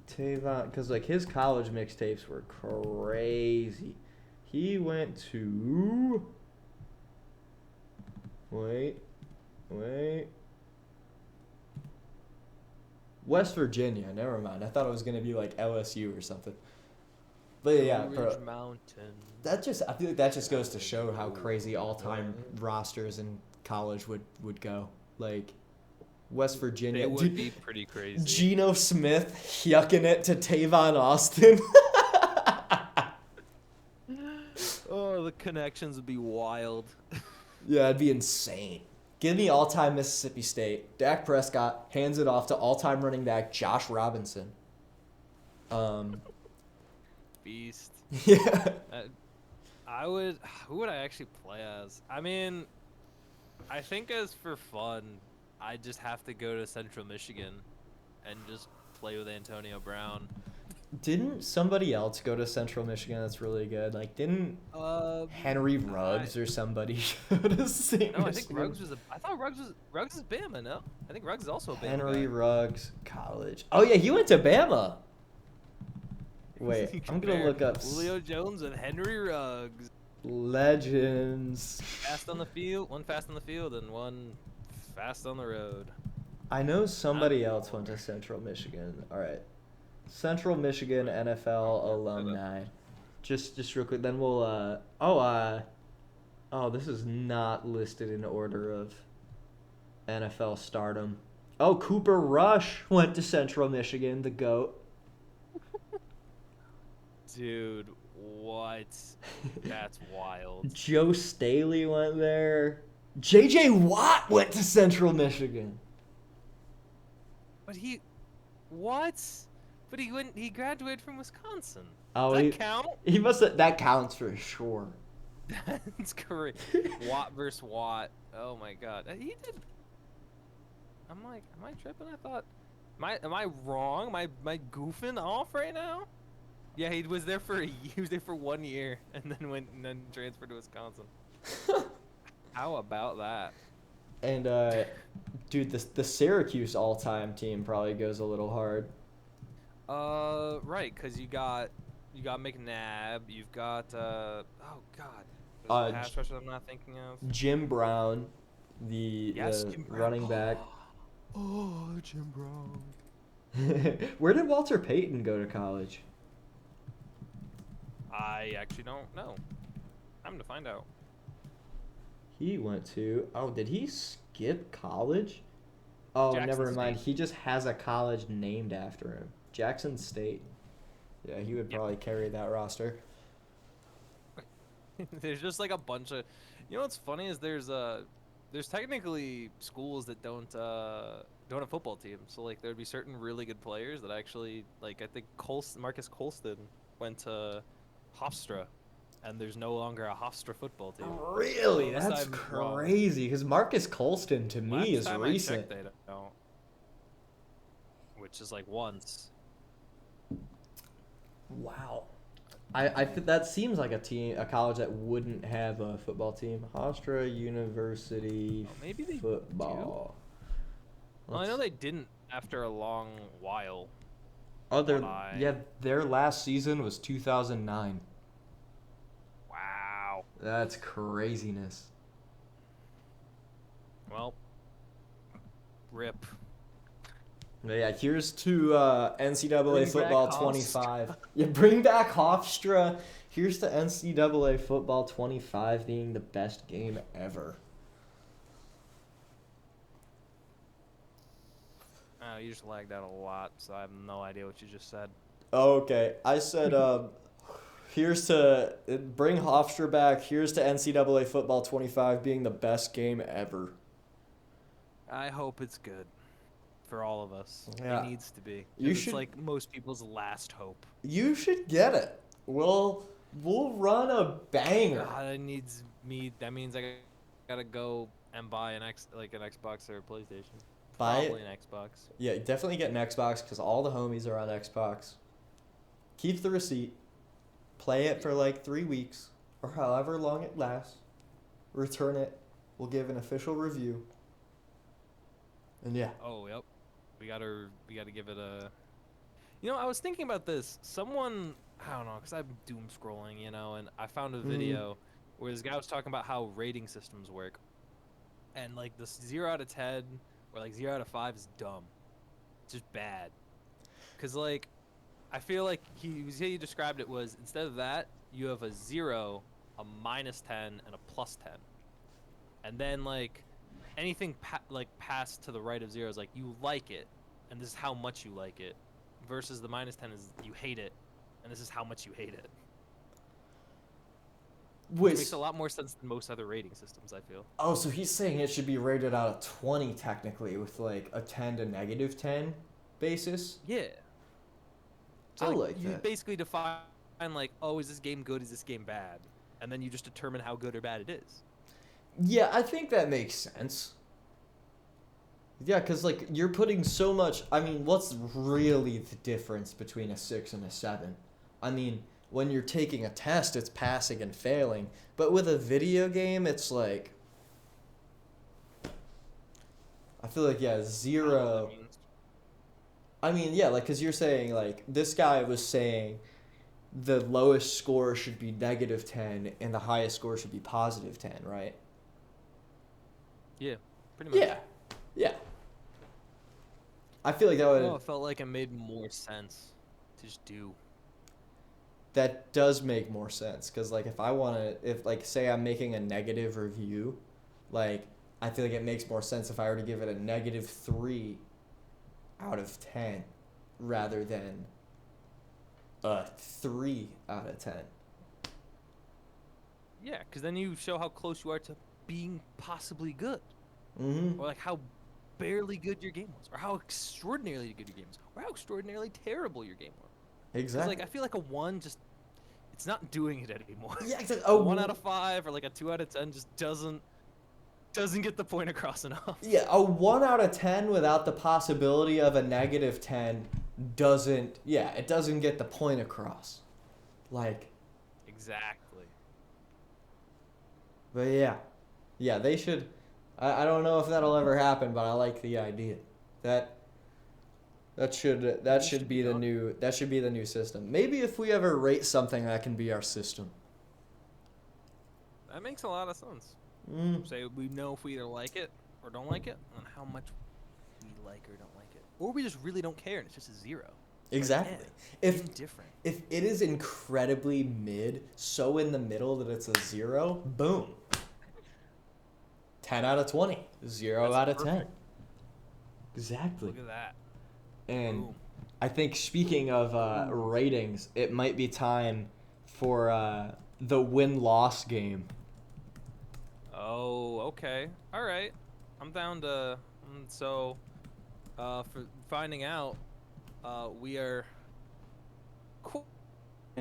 Tavon, because like his college mixtapes were crazy. He went to. Wait. West Virginia. Never mind. I thought it was gonna be like LSU or something. But yeah, bro. Mountain. I feel like that just goes to show how crazy all-time rosters in college would go. Like. West Virginia. It would be pretty crazy. Geno Smith yucking it to Tavon Austin. Oh, the connections would be wild. Yeah, it'd be insane. Give me all-time Mississippi State. Dak Prescott hands it off to all-time running back Josh Robinson. Beast. Yeah. Who would I actually play as? I mean, I think as for fun, I just have to go to Central Michigan and just play with Antonio Brown. Didn't somebody else go to Central Michigan that's really good? Like, didn't Henry Ruggs or somebody go to St. No, I think Ruggs was I thought Ruggs is Bama, no? I think Ruggs is also a Bama Henry guy. Ruggs, college. Oh, yeah, he went to Bama. Wait, I'm going to look up. Julio Jones and Henry Ruggs. Legends. Fast on the field, one fast on the field and one fast on the road. I know somebody else went to Central Michigan. All right. Central Michigan NFL alumni. Just real quick. Then we'll this is not listed in order of NFL stardom. Oh, Cooper Rush went to Central Michigan, the GOAT. Dude, what? That's wild. Joe Staley went there. J.J. Watt went to Central Michigan. But what? But he graduated from Wisconsin. Oh, Does that count? He must have, that counts for sure. That's correct. Watt versus Watt. Oh my god. He did. I'm like, am I tripping? I thought, am I wrong? Am I goofing off right now? Yeah, he was there for 1 year and then transferred to Wisconsin. How about that? And dude, the Syracuse all-time team probably goes a little hard. Right, because you got McNabb, you've got oh god, pass rusher I'm not thinking of. Jim Brown, the Jim Brown. running back. Oh, Jim Brown. Where did Walter Payton go to college? I actually don't know. I'm to find out. He went to. Oh, did he skip college? Oh, Jackson never mind. State. He just has a college named after him. Jackson State. Yeah, he would probably carry that roster. There's just like a bunch of, you know what's funny is there's technically schools that don't have football teams. So like there'd be certain really good players that actually like I think Marcus Colston went to Hofstra, and there's no longer a Hofstra football team. Really? Unless That's I'm wrong. crazy. Because Marcus Colston to me Last is time I recent. checked, they don't, which is like once. Wow. I think that seems like a college that wouldn't have a football team. Hofstra University Oh, maybe they do. football. Well, I know Let's- they didn't after a long while. Oh, But I yeah, their last season was 2009. wow. That's craziness. Well, rip. But yeah, here's to NCAA Bring football back 25. Yeah, bring back Hofstra. Here's to NCAA football 25 being the best game ever. Oh, you just lagged out a lot, so I have no idea what you just said. Okay, I said here's to bring Hofstra back. Here's to NCAA football 25 being the best game ever. I hope it's good for all of us. Yeah. It needs to be. You It's should- like most people's last hope. You should get it. We'll run a banger. God, that needs me. That means I gotta go and buy an Xbox or a PlayStation. Buy it. Probably an Xbox. Yeah, definitely get an Xbox because all the homies are on Xbox. Keep the receipt. Play it for like 3 weeks or however long it lasts. Return it. We'll give an official review. And yeah. Oh, yep. We gotta give it a. You know, I was thinking about this. Someone, I don't know, because I'm doom scrolling, you know, and I found a video where this guy was talking about how rating systems work, and like the 0 out of 10 or like 0 out of 5 is dumb. It's just bad. Cause like, I feel like he described it was instead of that you have a 0, a -10, and a +10, and then like anything past to the right of 0 is like you like it, and this is how much you like it, versus the -10 is you hate it, and this is how much you hate it. Which makes a lot more sense than most other rating systems, I feel. Oh, so he's saying it should be rated out of 20 technically with like a 10 to -10 basis? Yeah. So I like, like you that. basically define like, oh, is this game good? Is this game bad? And then you just determine how good or bad it is. Yeah, I think that makes sense. Yeah, because, like, you're putting so much... I mean, what's really the difference between a 6 and a 7? I mean, when you're taking a test, it's passing and failing. But with a video game, it's like... I feel like, yeah, 0... I mean, yeah, like, because you're saying, like, this guy was saying the lowest score should be -10 and the highest score should be +10, right? Yeah, pretty much. Yeah, yeah. I feel like that would... Well, it felt like it made more sense to just do. That does make more sense, because, like, if I want to... If, like, say I'm making a negative review, like, I feel like it makes more sense if I were to give it a -3 out of 10 rather than a 3 out of 10. Yeah, because then you show how close you are to being possibly good. Mm-hmm. Or like how barely good your game was. Or how extraordinarily good your game was. Or how extraordinarily terrible your game was. Exactly. Like I feel like a 1 just, it's not doing it anymore. Yeah, exactly. A 1 out of 5 or like a 2 out of 10 just doesn't get the point across enough. Yeah, a 1 out of 10 without the possibility of a -10 doesn't... Yeah, it doesn't get the point across. Like... Exactly. But yeah. Yeah, they should... I don't know if that'll ever happen, but I like the idea. That should be the new system. Maybe if we ever rate something, that can be our system. That makes a lot of sense. Mm. Say we know if we either like it or don't like it, and how much we like or don't like it, or we just really don't care and it's just a 0. Exactly. Like, If indifferent. if it is incredibly mid, so in the middle that it's a 0, boom. 10 out of 20. 0 That's out of 10. perfect. Exactly. Look at that. And Boom. I think speaking of ratings, it might be time for the win-loss game. Oh, okay. All right. I'm down to. So, for finding out, we are.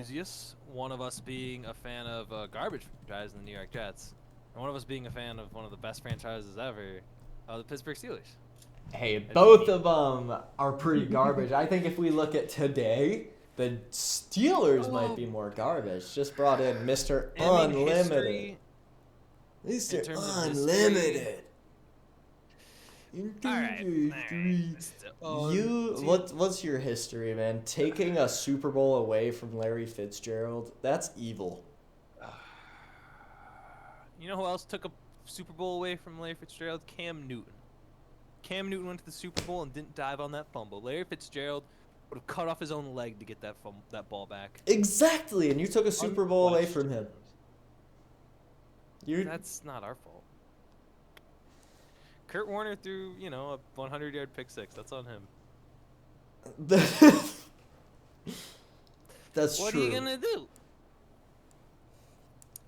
Yes, one of us being a fan of a garbage franchise in the New York Jets, and one of us being a fan of one of the best franchises ever, the Pittsburgh Steelers. Hey, As both you of them are pretty garbage. I think if we look at today, the Steelers might be more garbage. Just brought in Mr. I mean, Unlimited. history, in Mr. terms of Unlimited. In all terms right, of all history, right. you what's your history, man? Taking a Super Bowl away from Larry Fitzgerald, that's evil. You know who else took a Super Bowl away from Larry Fitzgerald? Cam Newton. Cam Newton went to the Super Bowl and didn't dive on that fumble. Larry Fitzgerald would have cut off his own leg to get that ball back. Exactly, and you took a Super Bowl away from him. That's not our fault. Kurt Warner threw, a 100-yard pick six. That's on him. That's what true. What are you gonna do?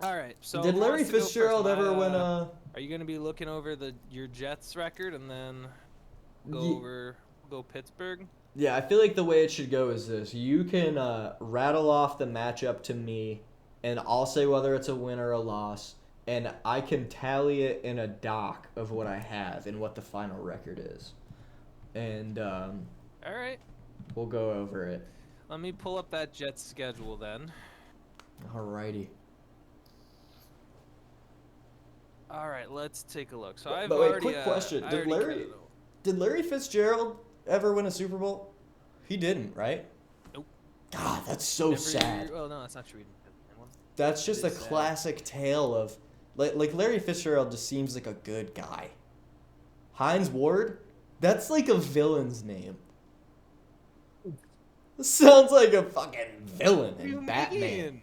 All right. So did Larry Fitzgerald ever win a? Are you gonna be looking over your Jets record and then go Pittsburgh? Yeah, I feel like the way it should go is this: you can rattle off the matchup to me, and I'll say whether it's a win or a loss, and I can tally it in a doc of what I have and what the final record is, and all right, we'll go over it. Let me pull up that Jets schedule then. Alrighty. All right, let's take a look. So quick question: Did Larry Fitzgerald ever win a Super Bowl? He didn't, right? Nope. God, that's so sad. Well, no, that's not true. That's just a classic tale of, like Larry Fitzgerald just seems like a good guy. Hines Ward, that's like a villain's name. Sounds like a fucking villain in Batman.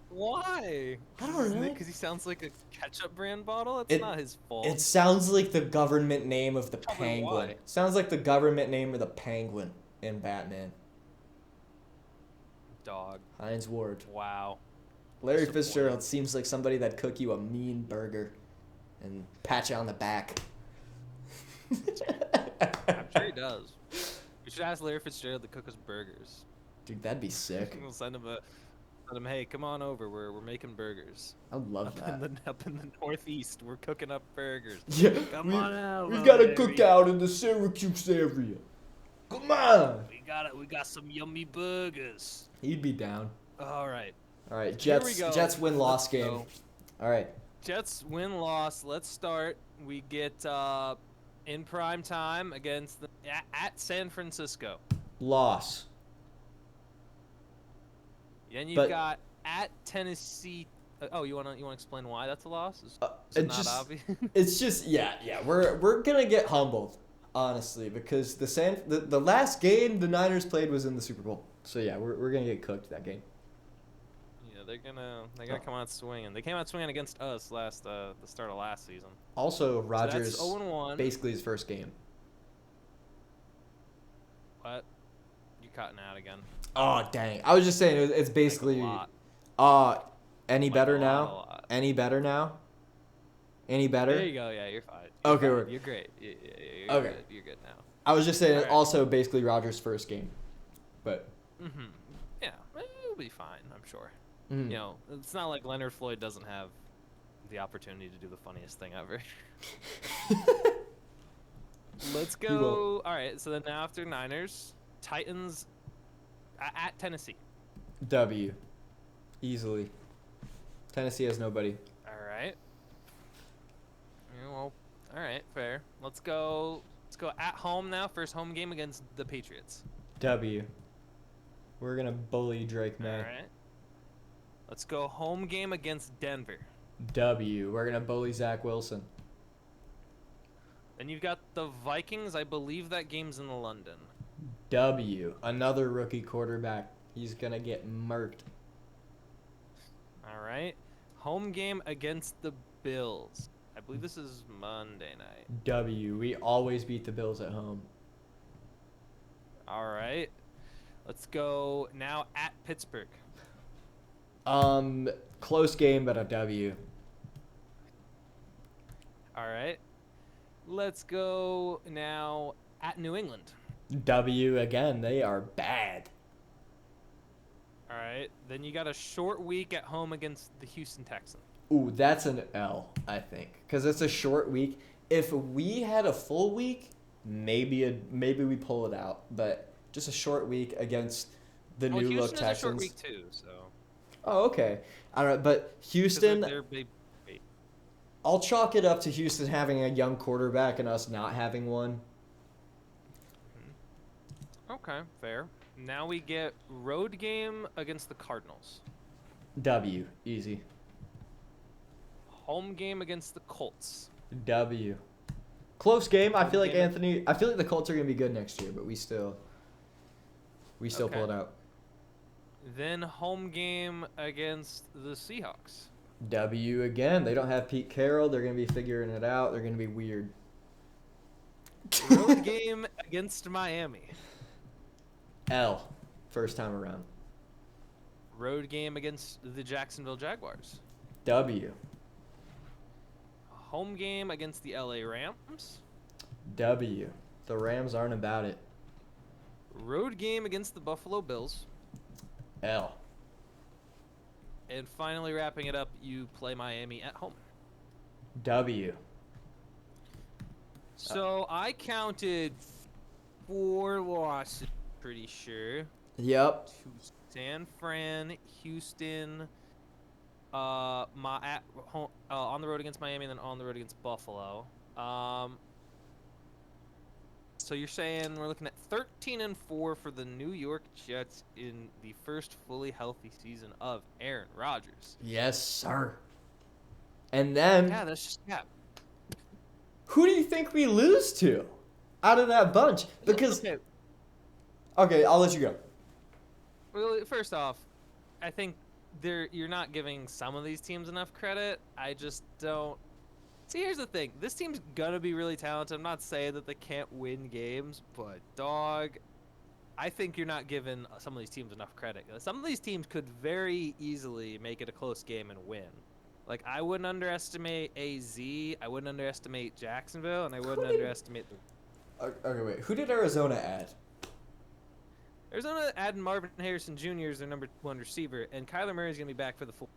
Why? I don't know. Because he sounds like a ketchup brand bottle? That's not his fault. It sounds like the government name of the Penguin. Why. Sounds like the government name of the Penguin in Batman. Dog. Hines Ward. Wow. Larry Fitzgerald seems like somebody that'd cook you a mean burger and pat you on the back. I'm sure he does. We should ask Larry Fitzgerald to cook us burgers. Dude, that'd be sick. We'll send him hey, come on over. We're making burgers. I love that. Up in the Northeast, we're cooking up burgers. Yeah, come on out. We got a cookout in the Syracuse area. Come on. We got some yummy burgers. He'd be down. All right. Jets win-loss game. Go. All right. Jets win-loss. Let's start. We get in prime time against at San Francisco. Loss. Then you've got at Tennessee. You want to explain why that's a loss? Is it not obvious? It's just yeah. We're gonna get humbled, honestly, because the last game the Niners played was in the Super Bowl. So yeah, we're gonna get cooked that game. Yeah, they're gonna come out swinging. They came out swinging against us the start of last season. Also, Rodgers so that's 0-1. Basically his first game. What? You cutting out again? Oh dang! I was just saying it's basically. Any better now? Any better now? Any better? There you go. Yeah, you're fine. You're great. You're okay. Good. You're good now. I was just saying it's also basically Rodgers' first game, but. Yeah, it'll be fine. I'm sure. Mm-hmm. It's not like Leonard Floyd doesn't have the opportunity to do the funniest thing ever. Let's go. All right. So then after Niners, Titans at Tennessee. W. Easily. Tennessee has nobody. All right. Yeah, well, all right, fair. Let's go at home now. First home game against the Patriots. W. We're gonna bully Drake May. All right. Let's go home game against Denver. W. We're gonna bully Zach Wilson. Then you've got the Vikings. I believe that game's in London. W. Another rookie quarterback. He's gonna get murked. All right. Home game against the Bills. I believe this is Monday night. W. We always beat the Bills at home. All right. Let's go now at Pittsburgh. Close game, but a W. All right. Let's go now at New England. W again. They are bad. All right. Then you got a short week at home against the Houston Texans. Ooh, that's an L, I think, because it's a short week. If we had a full week, maybe we pull it out, but just a short week against the new look Houston is Texans. a short week too, so. Oh, okay. All right, but Houston, They're I'll chalk it up to Houston having a young quarterback and us not having one. Okay, fair. Now we get road game against the Cardinals. W, easy. Home game against the Colts. W. Close game. I Home feel like game. I feel like the Colts are gonna be good next year, but we still Okay. pull it out. Then home game against the Seahawks. W again. They don't have Pete Carroll. They're gonna be figuring it out. They're gonna be weird. Road game against Miami. L. First time around. Road game against the Jacksonville Jaguars. W. Home game against the LA Rams. W. The Rams aren't about it. Road game against the Buffalo Bills. L. And finally wrapping it up, you play Miami at home. W. So I counted 4 losses, pretty sure. Yep. To San Fran, Houston, on the road against Miami, and then on the road against Buffalo. So you're saying we're looking at 13-4 for the New York Jets in the first fully healthy season of Aaron Rodgers. Yes, sir. And then, Yeah, that's just who do you think we lose to out of that bunch? Because, okay, I'll let you go. Well, first off, I think you're not giving some of these teams enough credit. I just don't. See, here's the thing. This team's gonna be really talented. I'm not saying that they can't win games, but dog, I think you're not giving some of these teams enough credit. Some of these teams could very easily make it a close game and win. Like, I wouldn't underestimate AZ. I wouldn't underestimate Jacksonville, and I wouldn't underestimate the. Okay, wait. Who did Arizona add? Arizona adding Marvin Harrison Jr. as their number 1 receiver, and Kyler Murray is going to be back for the full.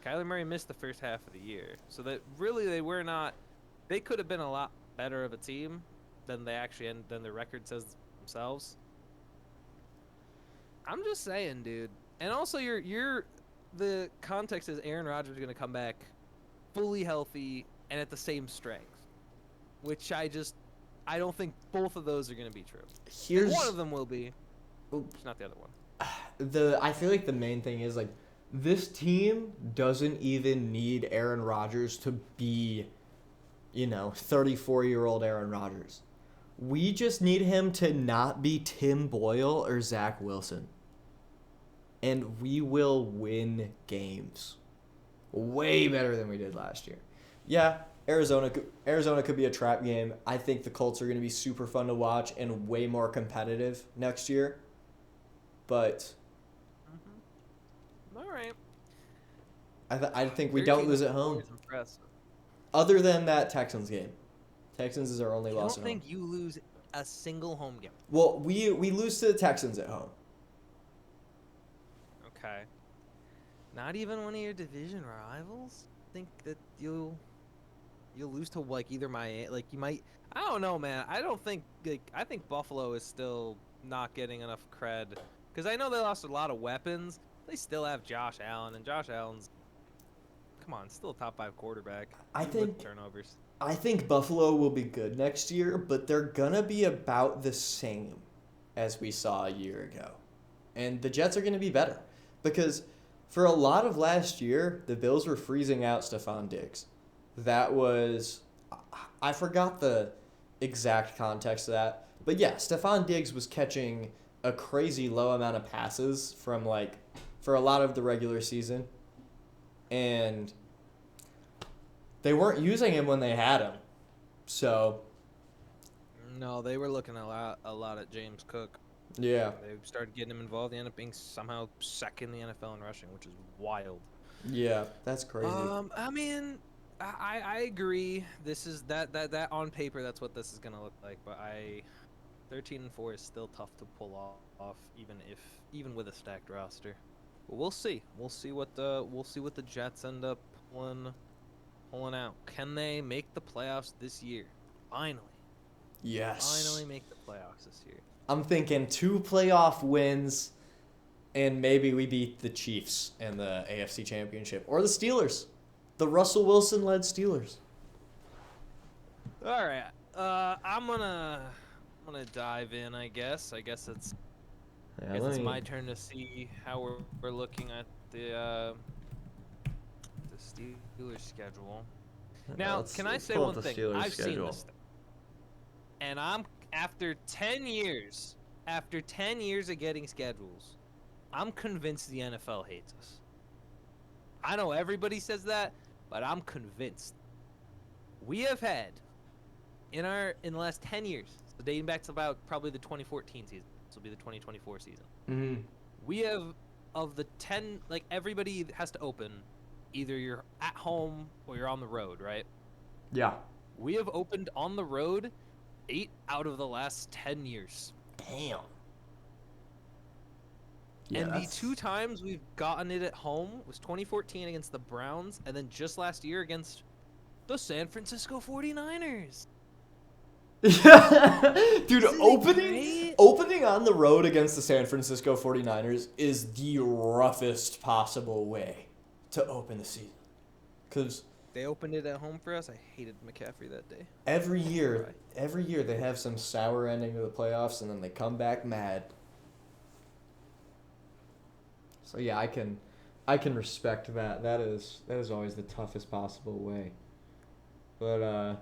Kyler Murray missed the first half of the year, so that really they were not. They could have been a lot better of a team than they actually than the record says themselves. I'm just saying, dude. And also, the context is Aaron Rodgers is going to come back fully healthy and at the same strength, which I don't think both of those are going to be true. And one of them will be. It's not the other one. I feel like the main thing is like this team doesn't even need Aaron Rodgers to be, 34-year-old Aaron Rodgers. We just need him to not be Tim Boyle or Zach Wilson. And we will win games. Way better than we did last year. Yeah, Arizona could be a trap game. I think the Colts are going to be super fun to watch and way more competitive next year. But all right. I think we don't lose at home. Other than that Texans game. Texans is our only loss at home. I don't think you lose a single home game. Well, we lose to the Texans at home. Okay. Not even one of your division rivals? Think that you'll lose to either Miami, you might. I don't know, man. I don't think I think Buffalo is still not getting enough cred because I know they lost a lot of weapons. They still have Josh Allen, and Josh Allen's still a top 5 quarterback. I think turnovers. I think Buffalo will be good next year, but they're gonna be about the same as we saw a year ago, and the Jets are gonna be better because for a lot of last year the Bills were freezing out Stephon Diggs. That was I forgot the exact context of that, but yeah, Stephon Diggs was catching a crazy low amount of passes from for a lot of the regular season, and they weren't using him when they had him. So no, they were looking a lot at James Cook. Yeah. They started getting him involved. They ended up being somehow second in the NFL in rushing, which is wild. Yeah, that's crazy. I mean, I agree. This is that on paper, that's what this is gonna look like. But 13-4 is still tough to pull off, even with a stacked roster. But we'll see. We'll see what the Jets end up pulling out. Can they make the playoffs this year? Finally, Yes. finally make the playoffs this year. I'm thinking 2 playoff wins, and maybe we beat the Chiefs in the AFC Championship or the Steelers, the Russell Wilson-led Steelers. All right. I'm gonna dive in. I guess Yeah, it's my turn to see how we're looking at the Steelers schedule. Now, can I let's say pull up one the thing? Steelers I've seen schedule. this thing, and I'm after 10 years, of getting schedules, I'm convinced the NFL hates us. I know everybody says that, but I'm convinced. We have had in the last 10 years, so dating back to about probably the 2014 season. This will be the 2024 season. Mm-hmm. We have of the 10, like everybody has to open, either you're at home or you're on the road, right? Yeah. We have opened on the road 8 out of the last 10 years. Damn. Yeah, And the that's... 2 times we've gotten it at home was 2014 against the Browns, and then just last year against the San Francisco 49ers. Dude, Isn't it great? opening on the road against the San Francisco 49ers is the roughest possible way to open the season. Because They opened it at home for us. I hated McCaffrey that day. every year they have some sour ending to the playoffs, and then they come back mad. So yeah, I can respect that. That is always the toughest possible way. But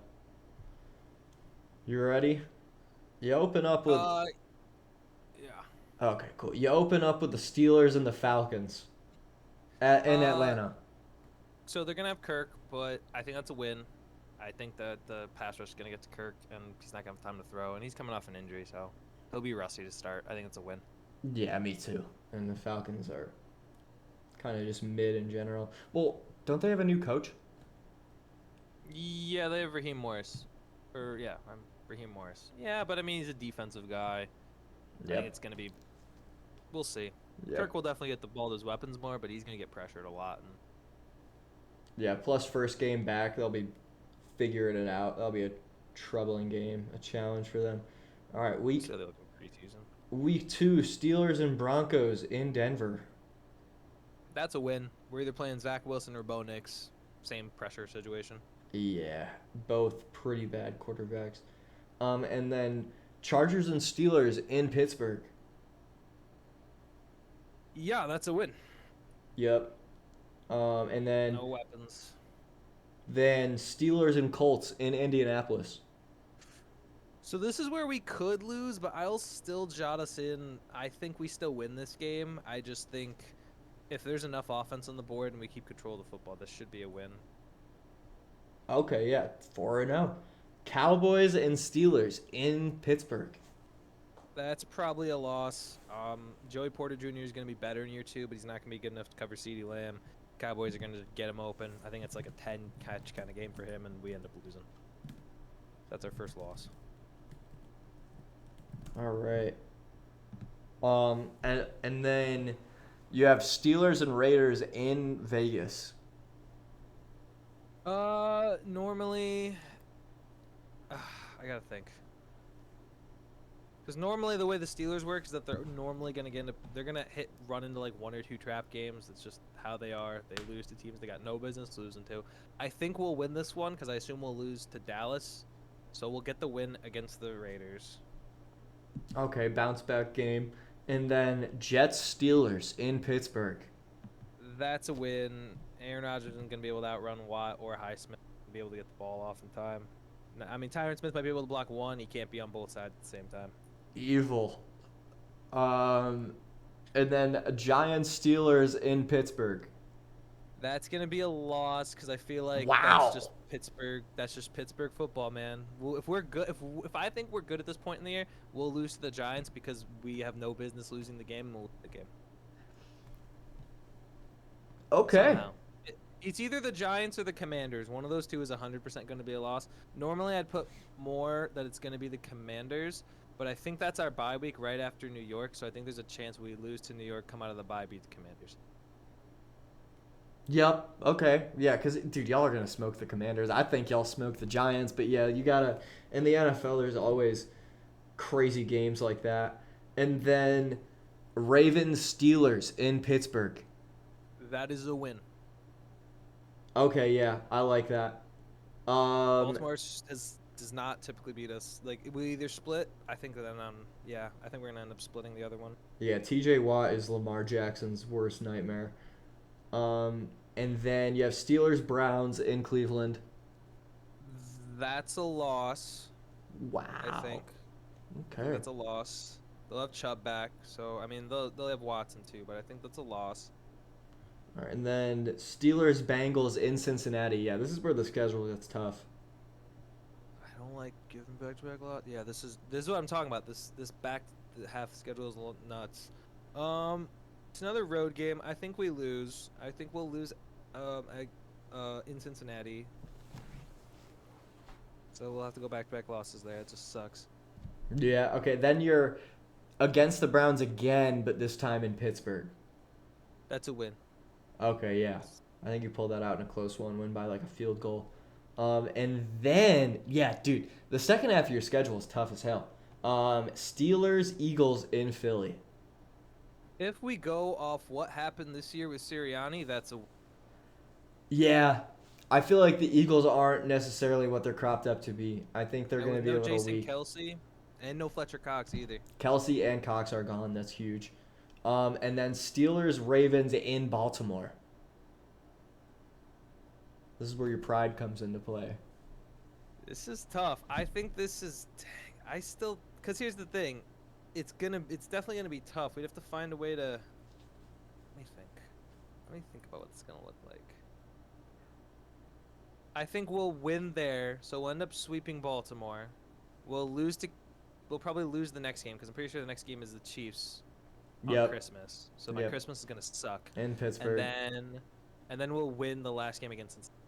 you ready? You open up with Yeah. Okay, cool. You open up with the Steelers and the Falcons in Atlanta. So they're gonna have Kirk, but I think that's a win. I think that the pass rush is gonna get to Kirk, and he's not gonna have time to throw, and he's coming off an injury, so he'll be rusty to start. I think it's a win. Yeah, me too. And the Falcons are kind of just mid in general. Well, don't they have a new coach? Yeah, they have Raheem Morris. I'm Raheem Morris. Yeah, but I mean he's a defensive guy. I think it's gonna be. We'll see. Yep. Kirk will definitely get the ball to his weapons more, but he's gonna get pressured a lot. And Yeah, plus first game back, they'll be figuring it out. That'll be a troubling game, a challenge for them. All right, week so they look preseason. Week 2, Steelers and Broncos in Denver. That's a win. We're either playing Zach Wilson or Bo Nix. Same pressure situation. Yeah, both pretty bad quarterbacks. And then Chargers and Steelers in Pittsburgh. Yeah, that's a win. Yep. And then No weapons. Then Steelers and Colts in Indianapolis. So this is where we could lose, but I'll still jot us in. I think we still win this game. I just think if there's enough offense on the board and we keep control of the football, this should be a win. Okay, yeah, 4-0. Cowboys and Steelers in Pittsburgh. That's probably a loss. Joey Porter Jr. is going to be better in year 2, but he's not going to be good enough to cover CeeDee Lamb. Cowboys are going to get him open. I think it's like a 10-catch kind of game for him, and we end up losing. That's our first loss. All right. And then you have Steelers and Raiders in Vegas. Normally, I gotta think. Because normally the way the Steelers work is that they're normally gonna run into like 1 or 2 trap games. It's just how they are. They lose to teams they got no business losing to. I think we'll win this one because I assume we'll lose to Dallas, so we'll get the win against the Raiders. Okay, bounce back game. And then Jets Steelers in Pittsburgh. That's a win. Aaron Rodgers isn't gonna be able to outrun Watt or Highsmith. Be able to get the ball off in time. I mean, Tyron Smith might be able to block one. He can't be on both sides at the same time. Evil. And then Giants Steelers in Pittsburgh. That's gonna be a loss because I feel like that's Wow. just Pittsburgh. That's just Pittsburgh football, man. Well, if we're good, if I think we're good at this point in the year, we'll lose to the Giants because we have no business losing the game, and we'll lose the game Okay. somehow. It's either the Giants or the Commanders. One of those two is 100% going to be a loss. Normally, I'd put more that it's going to be the Commanders, but I think that's our bye week right after New York, so I think there's a chance we lose to New York, come out of the bye, beat the Commanders. Yep. Okay. Yeah, because, dude, y'all are going to smoke the Commanders. I think y'all smoke the Giants, but yeah, you got to. In the NFL, there's always crazy games like that. And then Ravens Steelers in Pittsburgh. That is a win. Okay, yeah, I like that. Baltimore does not typically beat us. Like we either split. I think that yeah, I think we're gonna end up splitting the other one. Yeah, T.J. Watt is Lamar Jackson's worst nightmare. And then you have Steelers Browns in Cleveland. That's a loss. Wow. I think. Okay. That's a loss. They'll have Chubb back, so I mean they'll have Watson too, but I think that's a loss. All right, and then Steelers Bengals in Cincinnati. Yeah, this is where the schedule gets tough. I don't like giving back-to-back a lot. Yeah, this is what I'm talking about. This back half schedule is a little nuts. It's another road game. I think we lose. I think we'll lose in Cincinnati. So we'll have to go back-to-back losses there. It just sucks. Yeah, okay. Then you're against the Browns again, but this time in Pittsburgh. That's a win. Okay, yeah. I think you pulled that out in a close one, win by like a field goal. And then, yeah, dude, the second half of your schedule is tough as hell. Steelers, Eagles in Philly. If we go off what happened this year with Sirianni, that's a Yeah, I feel like the Eagles aren't necessarily what they're cropped up to be. I think they're going to be no a little Jason weak. Kelsey and no Fletcher Cox either. Kelsey and Cox are gone. That's huge. And then Steelers, Ravens in Baltimore. This is where your pride comes into play. This is tough. I think this is. I still, because here's the thing, it's definitely gonna be tough. We'd have to find a way to. Let me think. Let me think about what it's gonna look like. I think we'll win there, so we'll end up sweeping Baltimore. We'll probably lose the next game because I'm pretty sure the next game is the Chiefs on Christmas. So my Christmas is gonna suck. In Pittsburgh. And then we'll win the last game against Cincinnati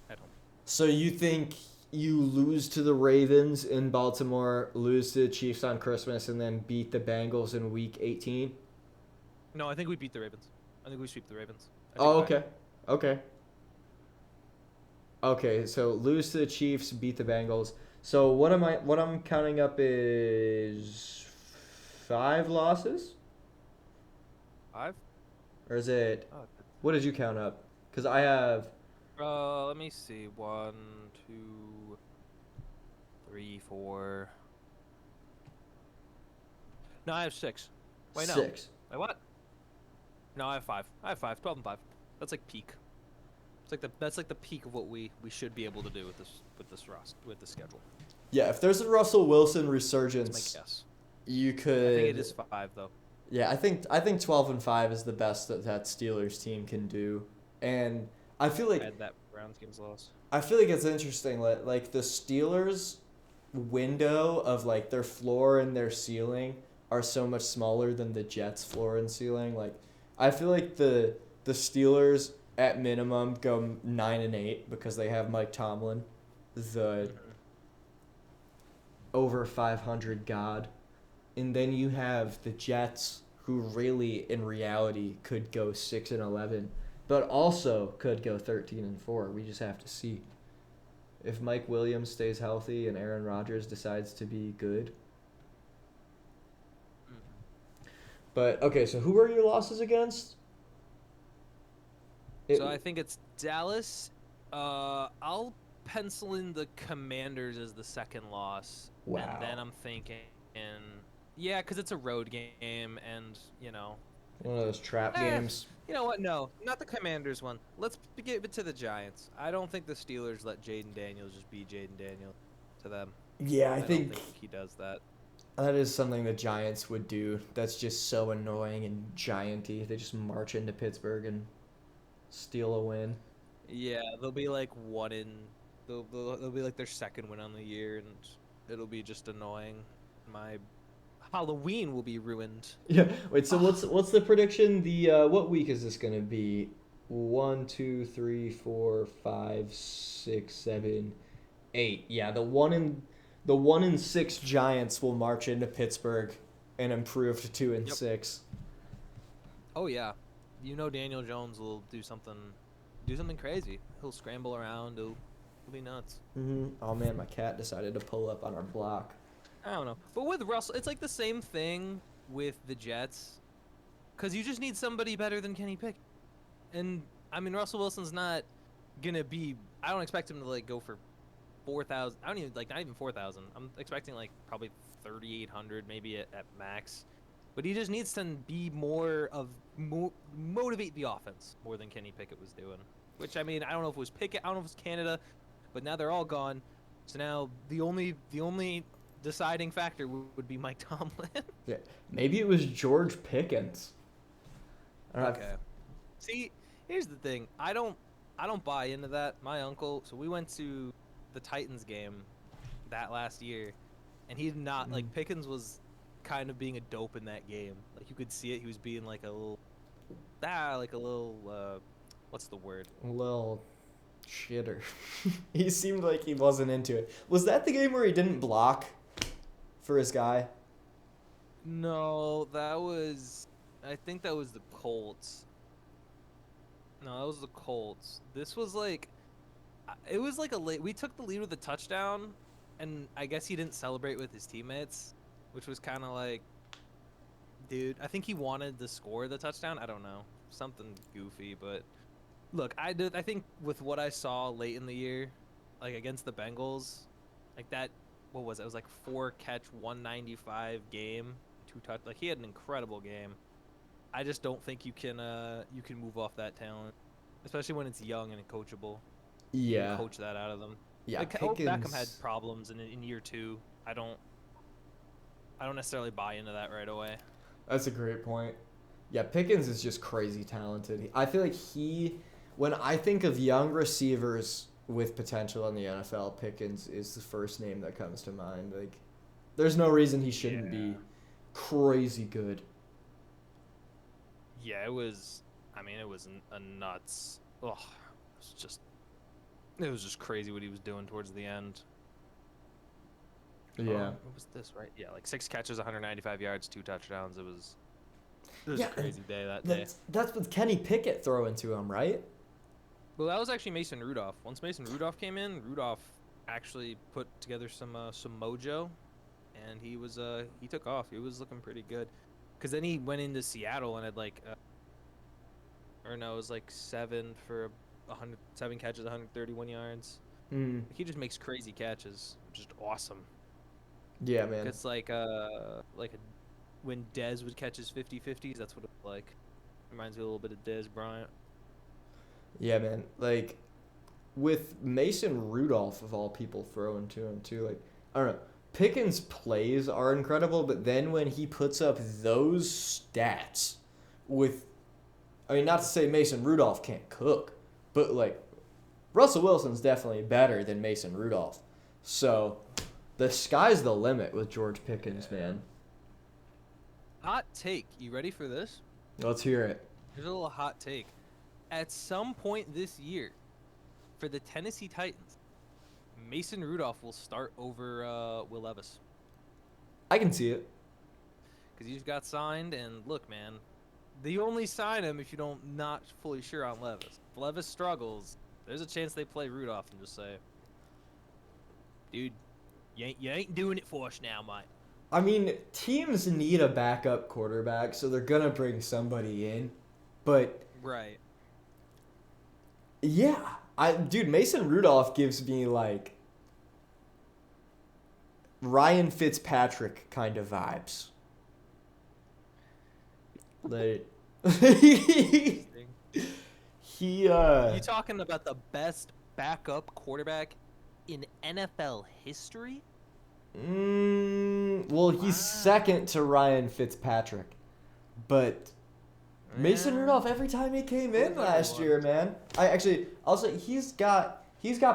at home. So you think you lose to the Ravens in Baltimore, lose to the Chiefs on Christmas, and then beat the Bengals in Week 18? No, I think we beat the Ravens. I think we sweep the Ravens. Oh, okay. Okay. Okay, so lose to the Chiefs, beat the Bengals. So what I'm counting up is 5 losses? 5? Or is it what did you count up? Cuz I have let me see. 1, 2, 3, 4. No, I have 6. Wait, no. 6. Wait, what? No, I have 5. I have 5. 12 and 5. That's like peak. That's like the peak of what we should be able to do with this schedule. Yeah, if there's a Russell Wilson resurgence, that's my guess. You could. I think it is 5 though. Yeah, I think 12-5 is the best that Steelers team can do, and I feel like that Browns game's loss. I feel like it's interesting. Like the Steelers' window of like their floor and their ceiling are so much smaller than the Jets' floor and ceiling. Like I feel like the Steelers at minimum go 9-8 because they have Mike Tomlin, the over 500 god. And then you have the Jets, who really, in reality, could go 6-11, but also could go 13-4. We just have to see. If Mike Williams stays healthy and Aaron Rodgers decides to be good. But okay, so who are your losses against? So I think it's Dallas. I'll pencil in the Commanders as the second loss. Wow. And then I'm thinking, yeah, because it's a road game, and one of those trap games. You know what? No, not the Commanders one. Let's give it to the Giants. I don't think the Steelers let Jaden Daniels just be Jaden Daniels to them. Yeah, I don't think he does that. That is something the Giants would do. That's just so annoying and gianty. They just march into Pittsburgh and steal a win. Yeah, they'll be like one in. They'll be like their second win on the year, and it'll be just annoying. My Halloween will be ruined. Yeah. Wait. So Ah, what's the prediction? The what week is this gonna be? 1, 2, 3, 4, 5, 6, 7, 8. Yeah, the 1-6 Giants will march into Pittsburgh and improve to 2 and yep. 6. Oh yeah, Daniel Jones will do something crazy. He'll scramble around. It'll be nuts. Oh man, my cat decided to pull up on our block. I don't know, but with Russell, it's like the same thing with the Jets, because you just need somebody better than Kenny Pickett. And I mean, Russell Wilson's not gonna be. I don't expect him to like go for 4,000. I don't even like not even 4,000. I'm expecting like probably 3,800 maybe at max. But he just needs to be more of motivate the offense more than Kenny Pickett was doing. Which I mean, I don't know if it was Pickett, I don't know if it was Canada, but now they're all gone. So now the only deciding factor would be Mike Tomlin. Yeah, maybe it was George Pickens. I don't know. Okay. See, here's the thing. I don't buy into that. My uncle, so we went to the Titans game that last year, and he did not like Pickens was kind of being a dope in that game. Like you could see it. He was being like a little what's the word? A little shitter. He seemed like he wasn't into it. Was that the game where he didn't block for his guy? No, I think that was the Colts. No, that was the Colts. This was like it was like a late. We took the lead with a touchdown, and I guess he didn't celebrate with his teammates, which was kind of like, dude. I think he wanted to score the touchdown. I don't know, something goofy. But look, I think with what I saw late in the year, like against the Bengals, like that. What was it? It was like 4 catch, 195 game, 2 touch. Like he had an incredible game. I just don't think you can move off that talent, especially when it's young and coachable. You can Yeah. coach that out of them. Yeah, Like Beckham had Pickens. problems in year 2. I don't necessarily buy into that right away. That's a great point. Yeah, Pickens is just crazy talented. I feel like when I think of young receivers with potential in the NFL, Pickens is the first name that comes to mind. Like, there's no reason he shouldn't be crazy good. Yeah, it was. I mean, it was a nuts. Oh, it was just crazy what he was doing towards the end. Yeah. What was this right? Yeah, like 6 catches, 195 yards, 2 touchdowns. It was Yeah, a crazy day that day. that's with Kenny Pickett throwing to him, right? Well, that was actually Mason Rudolph. Once Mason Rudolph came in, Rudolph actually put together some mojo, and he took off. He was looking pretty good. Cause then he went into Seattle and had like, or no, it was like 7 catches, 131 yards. Mm. He just makes crazy catches, which is awesome. Yeah, man. It's when Dez would catch his 50-50s, that's what it was like. Reminds me a little bit of Dez Bryant. Yeah, man. Like, with Mason Rudolph, of all people, throwing to him, too, like, I don't know. Pickens' plays are incredible, but then when he puts up those stats with, I mean, not to say Mason Rudolph can't cook, but, like, Russell Wilson's definitely better than Mason Rudolph. So, the sky's the limit with George Pickens, man. Hot take. You ready for this? Let's hear it. Here's a little hot take. At some point this year, for the Tennessee Titans, Mason Rudolph will start over Will Levis. I can see it. Because he just got signed, and look, man, they only sign him if you don't not fully sure on Levis. If Levis struggles, there's a chance they play Rudolph and just say, dude, you ain't doing it for us now, mate. I mean, teams need a backup quarterback, so they're going to bring somebody in. But, Right. yeah. Dude, Mason Rudolph gives me, like, Ryan Fitzpatrick kind of vibes. Like, Interesting. he, You talking about the best backup quarterback in NFL history? well, he's second to Ryan Fitzpatrick, but Mason Yeah. Rudolph, every time he came in Who's last everyone? year, man. I'll say he's got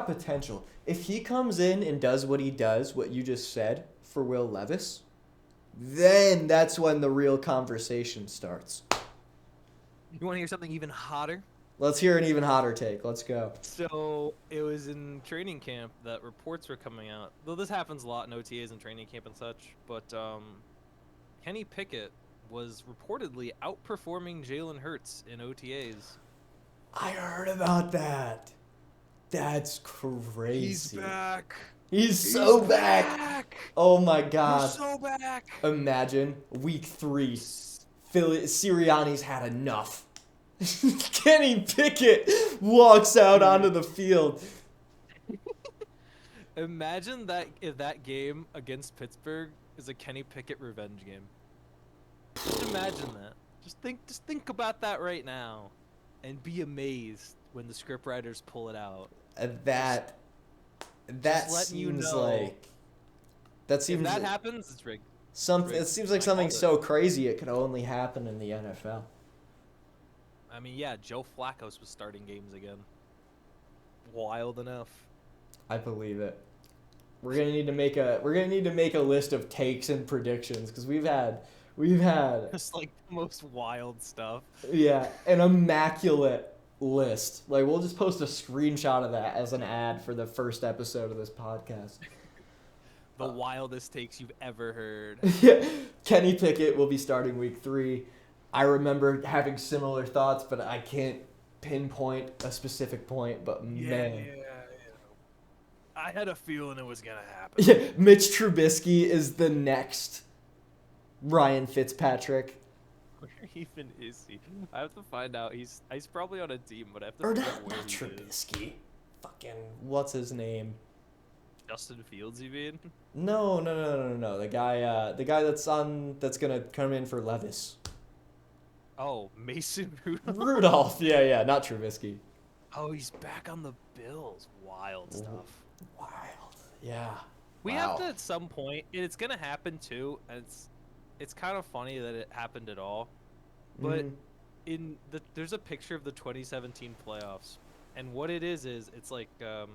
potential. If he comes in and does what he does, what you just said for Will Levis, then that's when the real conversation starts. You want to hear something even hotter? Let's hear an even hotter take. Let's go. So it was in training camp that reports were coming out. Though this happens a lot in OTAs and training camp and such. But Kenny Pickett was reportedly outperforming Jalen Hurts in OTAs. I heard about that. That's crazy. He's back. He's so back. Oh my God. He's so back. Imagine week 3. Sirianni's had enough. Kenny Pickett walks out onto the field. Imagine that if that game against Pittsburgh is a Kenny Pickett revenge game. Just imagine that. Just think about that right now, and be amazed when the scriptwriters pull it out. That letting you seems know. like that seems If that like happens, it's rigged. something. It seems like I something called it. so crazy it could only happen in the NFL. I mean, yeah, Joe Flacco's was starting games again. Wild enough. I believe it. We're gonna need to make a list of takes and predictions because we've had Just like the most wild stuff. yeah, an immaculate list. Like we'll just post a screenshot of that as an ad for the first episode of this podcast. The wildest takes you've ever heard. Yeah, Kenny Pickett will be starting week 3. I remember having similar thoughts, but I can't pinpoint a specific point. But man, I had a feeling it was gonna happen. yeah, Mitch Trubisky is the next Ryan Fitzpatrick. Where even is he? I have to find out. He's probably on a team, but I have to Or figure out where not he is. Trubisky. Fucking what's his name? Justin Fields, you mean? No. The guy that's gonna come in for Levis. Oh, Mason Rudolph. Rudolph. Yeah, not Trubisky. Oh, he's back on the Bills. Wild stuff. Wild. Yeah. We Wow. have to at some point, and it's gonna happen too. And it's kind of funny that it happened at all, but Mhm. there's a picture of the 2017 playoffs, and what it is it's like the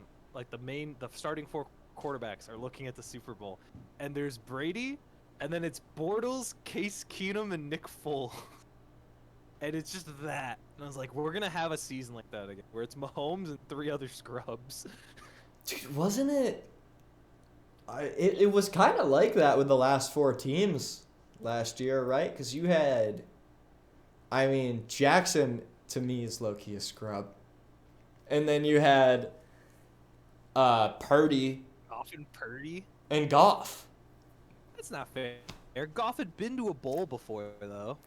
starting 4 quarterbacks are looking at the Super Bowl, and there's Brady, and then it's Bortles, Case Keenum, and Nick Foles. And it's just that. And I was like, we're gonna have a season like that again, where it's Mahomes and 3 other scrubs. Dude, wasn't it? It was kind of like that with the last 4 teams last year, right? Because you had, I mean, Jackson to me is low-key a scrub, and then you had Purdy Goff and Purdy? and Goff. That's not fair. Goff had been to a bowl before, though.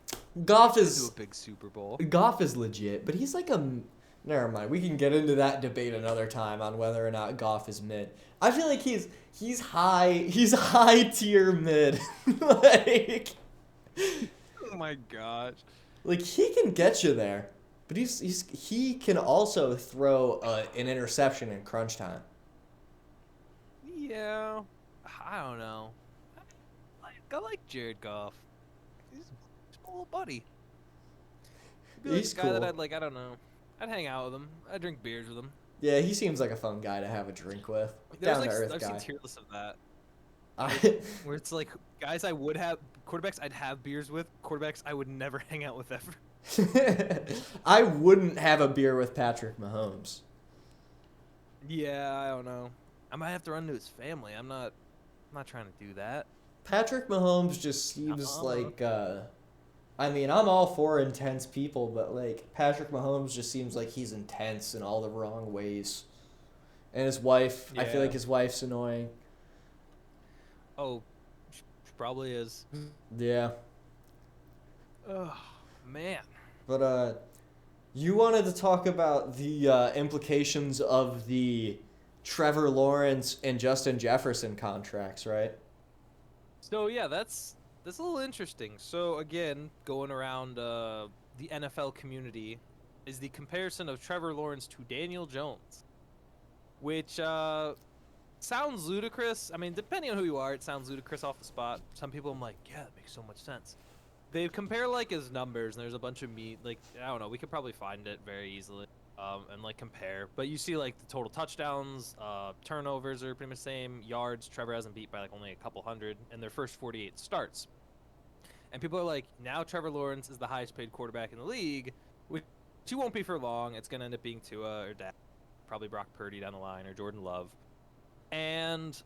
Goff To a is big Super Bowl. legit, but he's like a. Never mind. We can get into that debate another time on whether or not Goff is mid. I feel like he's high tier mid. like Oh my gosh. like he can get you there, but he can also throw an interception in crunch time. Yeah. I don't know. I like Jared Goff. He's a little buddy. He'd be like He's a guy that cool. I don't know. I'd hang out with him. I'd drink beers with him. Yeah, he seems like a fun guy to have a drink with. Down to earth I've guy. seen tier lists of that. I, Where it's like guys I would have quarterbacks I'd have beers with, quarterbacks I would never hang out with ever. I wouldn't have a beer with Patrick Mahomes. Yeah, I don't know. I might have to run to his family. I'm not trying to do that. Patrick Mahomes just seems like I mean, I'm all for intense people, but like Patrick Mahomes just seems like he's intense in all the wrong ways. And his wife, I feel Yeah. like his wife's annoying. Oh, she probably is. Yeah. Oh, man. But you wanted to talk about the implications of the Trevor Lawrence and Justin Jefferson contracts, right? So yeah, that's a little interesting. So again, going around the NFL community is the comparison of Trevor Lawrence to Daniel Jones, which sounds ludicrous. I mean, depending on who you are, it sounds ludicrous off the spot. Some people I'm like, yeah, that makes so much sense. they compare like his numbers, and there's a bunch of like I don't know, we could probably find it very easily, and like compare. But you see like the total touchdowns, turnovers are pretty much the same. Yards, Trevor hasn't beat by like only a couple hundred in their first 48 starts. And people are like, now Trevor Lawrence is the highest paid quarterback in the league, which he won't be for long. It's gonna end up being Tua or Dak, probably Brock Purdy down the line, or Jordan Love. And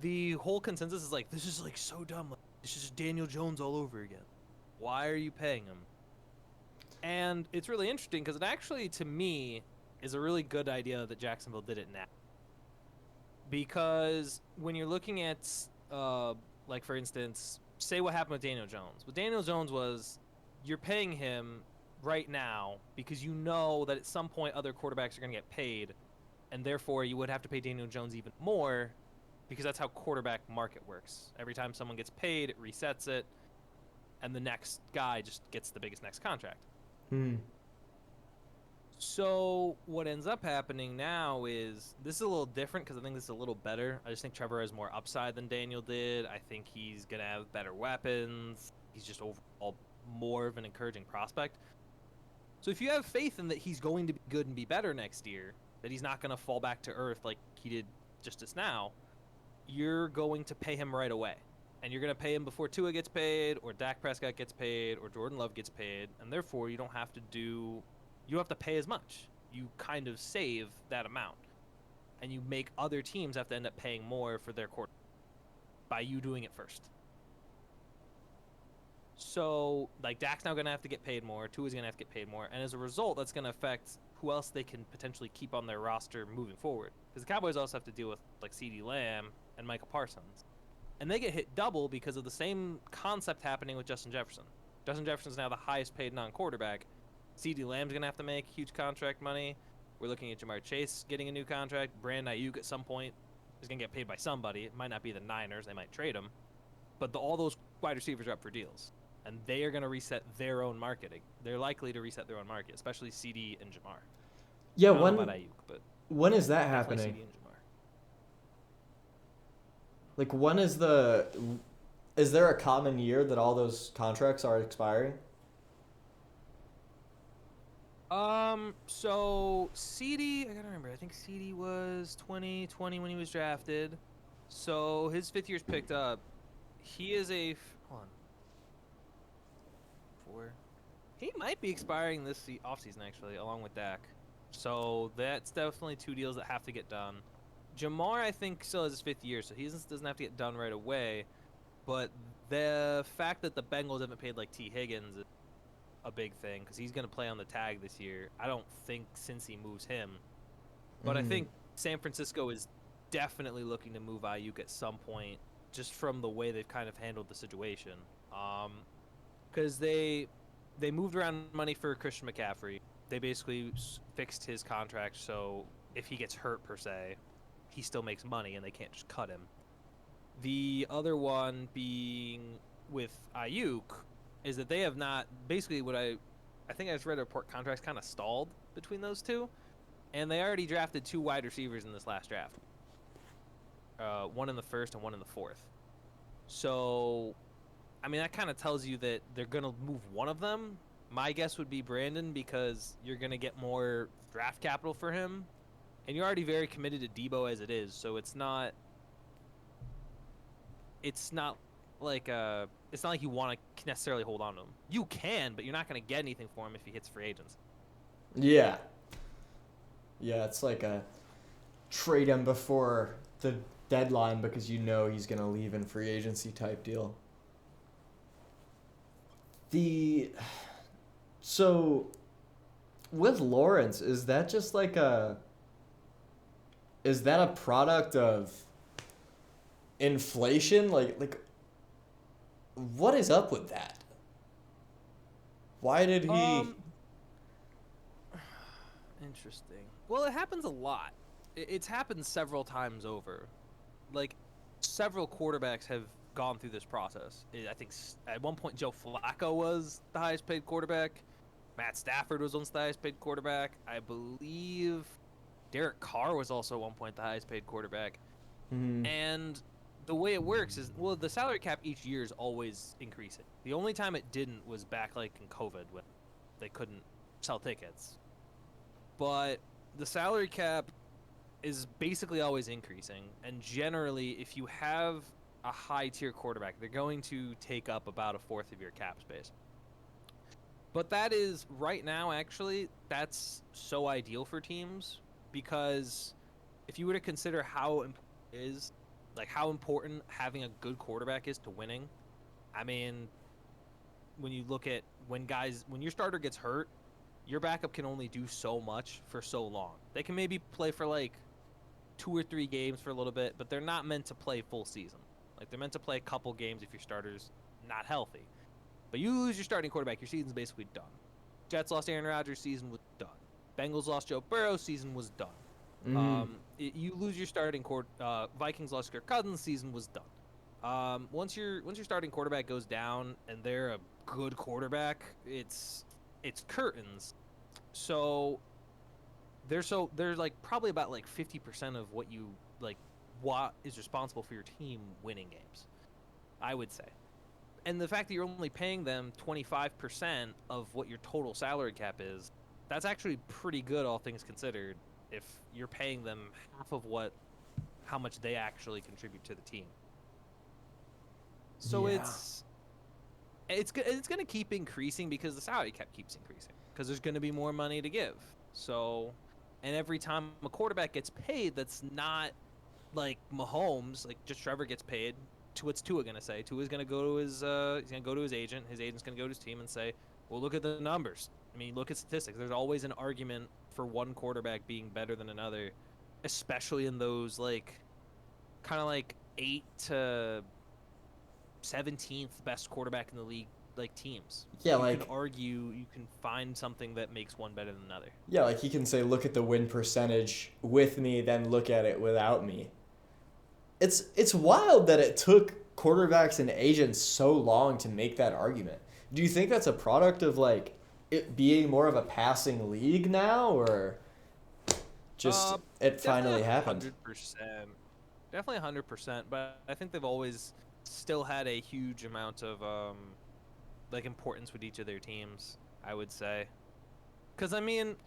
the whole consensus is like, this is like so dumb. Like, this is Daniel Jones all over again. Why are you paying him? And it's really interesting because it actually, to me, is a really good idea that Jacksonville did it now. Because when you're looking at, like for instance, say what happened with Daniel Jones. What Daniel Jones was, you're paying him right now because you know that at some point other quarterbacks are going to get paid, and therefore you would have to pay Daniel Jones even more because that's how quarterback market works. Every time someone gets paid, it resets it, and the next guy just gets the biggest next contract. So what ends up happening now is this is a little different because I think this is a little better. I just think Trevor has more upside than Daniel did. I think he's going to have better weapons. He's just overall more of an encouraging prospect. So if you have faith in that he's going to be good and be better next year, that he's not going to fall back to earth like he did just now, you're going to pay him right away. And you're going to pay him before Tua gets paid, or Dak Prescott gets paid, or Jordan Love gets paid, and therefore you don't have to pay as much. You kind of save that amount. And you make other teams have to end up paying more for their quarterback by you doing it first. So, like, Dak's now going to have to get paid more, Tua's going to have to get paid more, and as a result, that's going to affect who else they can potentially keep on their roster moving forward. Because the Cowboys also have to deal with, like, CeeDee Lamb and Micah Parsons. And they get hit double because of the same concept happening with Justin Jefferson. Justin Jefferson's now the highest paid non-quarterback. CeeDee Lamb's going to have to make huge contract money. We're looking at Jamar Chase getting a new contract. Brandon Ayuk at some point is going to get paid by somebody. It might not be the Niners. They might trade him. But all those wide receivers are up for deals. And they are going to reset their own marketing. They're likely to reset their own market, especially CD and Jamar. Yeah, I don't know about Ayuk, but when is that happening? CD and Jamar. Like, is there a common year that all those contracts are expiring? So CD, I gotta remember, I think CD was 2020 when he was drafted. So his 5th year's picked up. He is hold on. 4. He might be expiring this offseason, actually, along with Dak. So that's definitely 2 deals that have to get done. Jamar, I think, still has his 5th year, so he doesn't have to get done right away. But the fact that the Bengals haven't paid like T. Higgins is a big thing because he's going to play on the tag this year. I don't think Cincy moves him. But I think San Francisco is definitely looking to move Ayuk at some point just from the way they've kind of handled the situation. Because they moved around money for Christian McCaffrey. They basically fixed his contract, so if he gets hurt, per se, he still makes money and they can't just cut him. The other one being with Ayuk is that they have not, basically what I think I just read a report, contracts kind of stalled between those two, and they already drafted 2 wide receivers in this last draft. One in the 1st and one in the 4th. So, I mean, that kind of tells you that they're going to move one of them. My guess would be Brandon because you're going to get more draft capital for him. And you're already very committed to Debo as it is, so it's not like you want to necessarily hold on to him. You can, but you're not going to get anything for him if he hits free agents. Yeah. Yeah, it's like a trade him before the deadline because you know he's going to leave in free agency type deal. So with Lawrence, is that just like is that a product of inflation? Like what is up with that? Why did he Interesting. Well, it happens a lot. It's happened several times over. Like, several quarterbacks have gone through this process. I think at one point Joe Flacco was the highest paid quarterback. Matt Stafford was once the highest paid quarterback. I believe Derek Carr was also at one point the highest paid quarterback. Mm-hmm. And the way it works is, well, the salary cap each year is always increasing. The only time it didn't was back like in COVID when they couldn't sell tickets. But the salary cap is basically always increasing, and generally, if you have a high tier quarterback, they're going to take up about a fourth of your cap space. But that is right now, actually, that's so ideal for teams because if you were to consider how important it is, like how important having a good quarterback is to winning, I mean, when you look at when your starter gets hurt, your backup can only do so much for so long. They can maybe play for like 2 or 3 games for a little bit, but they're not meant to play full season. Like they're meant to play a couple games if your starter's not healthy. But you lose your starting quarterback, your season's basically done. Jets lost Aaron Rodgers, season was done. Bengals lost Joe Burrow, season was done. Mm. You lose your starting Vikings lost Kirk Cousins, season was done. Once your starting quarterback goes down and they're a good quarterback, it's curtains. So they're like probably about like 50% of what is responsible for your team winning games, I would say. And the fact that you're only paying them 25% of what your total salary cap is, that's actually pretty good, all things considered, if you're paying them half of how much they actually contribute to the team. So Yeah. it's going to keep increasing because the salary cap keeps increasing because there's going to be more money to give. So, and every time a quarterback gets paid, that's not like Mahomes, like just Trevor gets paid. What's Tua gonna say? Tua's gonna go to his he's gonna go to his agent. His agent's gonna go to his team and say, "Well, look at the numbers. I mean, look at statistics. There's always an argument for one quarterback being better than another, especially in those like kind of like 8 to 17th best quarterback in the league like teams. Yeah, You can like argue, you can find something that makes one better than another. yeah, like he can say, look at the win percentage with me, then look at it without me. It's wild that it took quarterbacks and agents so long to make that argument. Do you think that's a product of like it being more of a passing league now, or just it Definitely finally happened? 100%. Definitely 100%, but I think they've always still had a huge amount of like importance with each of their teams, I would say. Cuz I mean,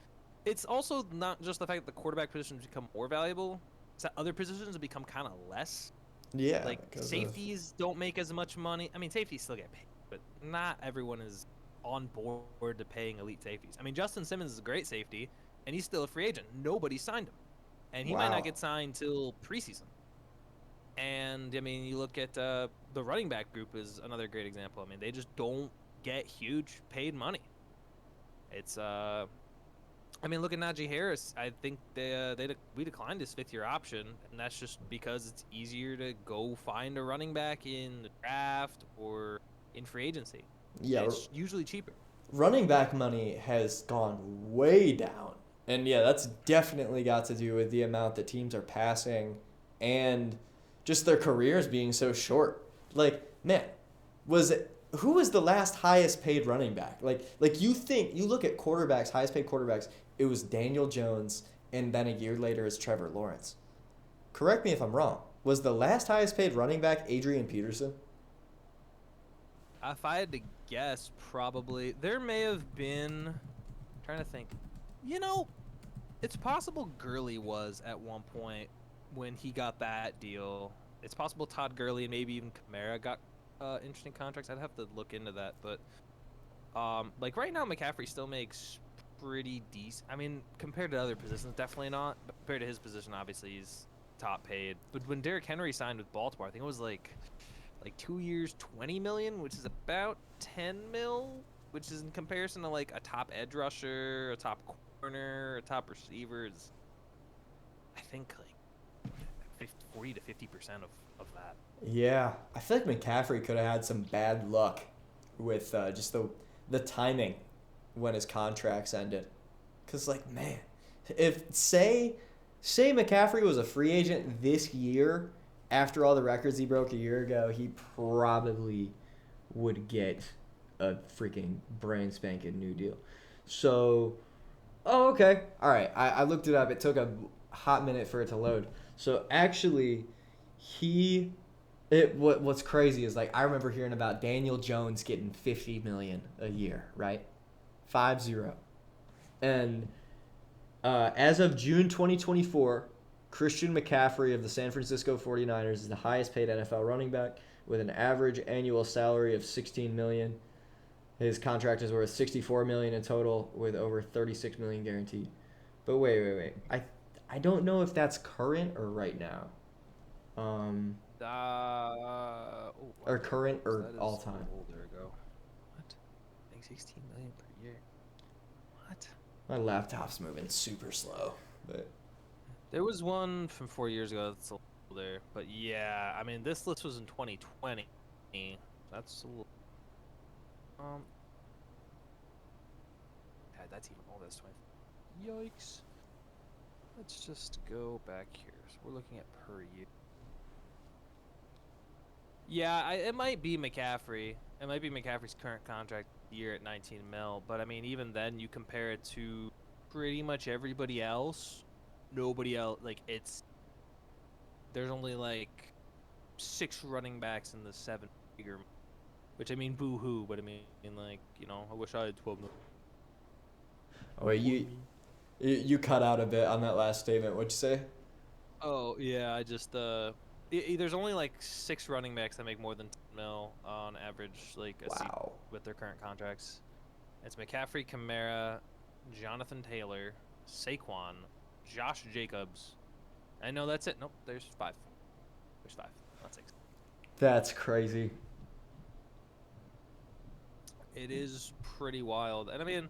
it's also not just the fact that the quarterback positions become more valuable, it's that other positions have become kind of less. Yeah, Like because of safeties don't make as much money. I mean, safeties still get paid, but not everyone is on board to paying elite safeties. I mean, Justin Simmons is a great safety, and he's still a free agent. Nobody signed him, and he might not wow. get signed till preseason. And I mean, you look at the running back group is another great example. I mean, they just don't get huge paid money. I mean, look at Najee Harris. I think we declined his 5th year option, and that's just because it's easier to go find a running back in the draft or in free agency. Yeah, It's usually cheaper. running back money has gone way down. And yeah, that's definitely got to do with the amount that teams are passing and just their careers being so short. Like, man, was it who was the last highest paid running back? Like you look at quarterbacks, highest paid quarterbacks, it was Daniel Jones and then a year later it's Trevor Lawrence. Correct me if I'm wrong. Was the last highest paid running back Adrian Peterson? If I had to guess, probably there may have been. Trying to think. You know, it's possible Gurley was at one point when he got that deal. It's possible Todd Gurley and maybe even Kamara got interesting contracts. I'd have to look into that, but like right now, McCaffrey still makes pretty decent. I mean, compared to other positions, definitely not. But compared to his position, obviously he's top paid. But when Derrick Henry signed with Baltimore, I think it was like 2 years, 20 million, which is about 10 mil, which is in comparison to like a top edge rusher, a top corner, a top receiver. Is I think like 40 to 50% of that. Yeah, I feel like McCaffrey could have had some bad luck with just the timing when his contracts ended. Cause like man, if say McCaffrey was a free agent this year, after all the records he broke a year ago, he probably would get a freaking brand spanking new deal. So, oh okay, all right. I looked it up. It took a hot minute for it to load. So actually, he What's crazy is like I remember hearing about Daniel Jones getting 50 million a year, right? 50. And as of June 2024, Christian McCaffrey of the San Francisco 49ers is the highest paid NFL running back with an average annual salary of 16 million. His contract is worth 64 million in total with over 36 million guaranteed. But wait. I don't know if that's current or right now. Wow, Or current so or that all is a time. little older ago. What? Like 16 million per year. What? My laptop's moving super slow, but There was one from 4 years ago that's a little older, but yeah, I mean this list was in 2020. That's a little. Um, God, that's even older. That's 20. Yikes. Let's just go back here. So we're looking at per year. Yeah, it might be McCaffrey. It might be McCaffrey's current contract year at 19 mil, but I mean, even then, you compare it to pretty much everybody else. Nobody else, like, there's only like 6 running backs in the 7-figure, which I mean, boo hoo, but I mean, like, I wish I had 12 million. oh wait, you cut out a bit on that last statement. What'd you say? Oh yeah, I just there's only like 6 running backs that make more than 10 mil on average, like a season Wow. with their current contracts. It's McCaffrey, Kamara, Jonathan Taylor, Saquon, Josh Jacobs. I know that's it. Nope, there's 5. There's 5, not 6. That's crazy. It is pretty wild, and I mean,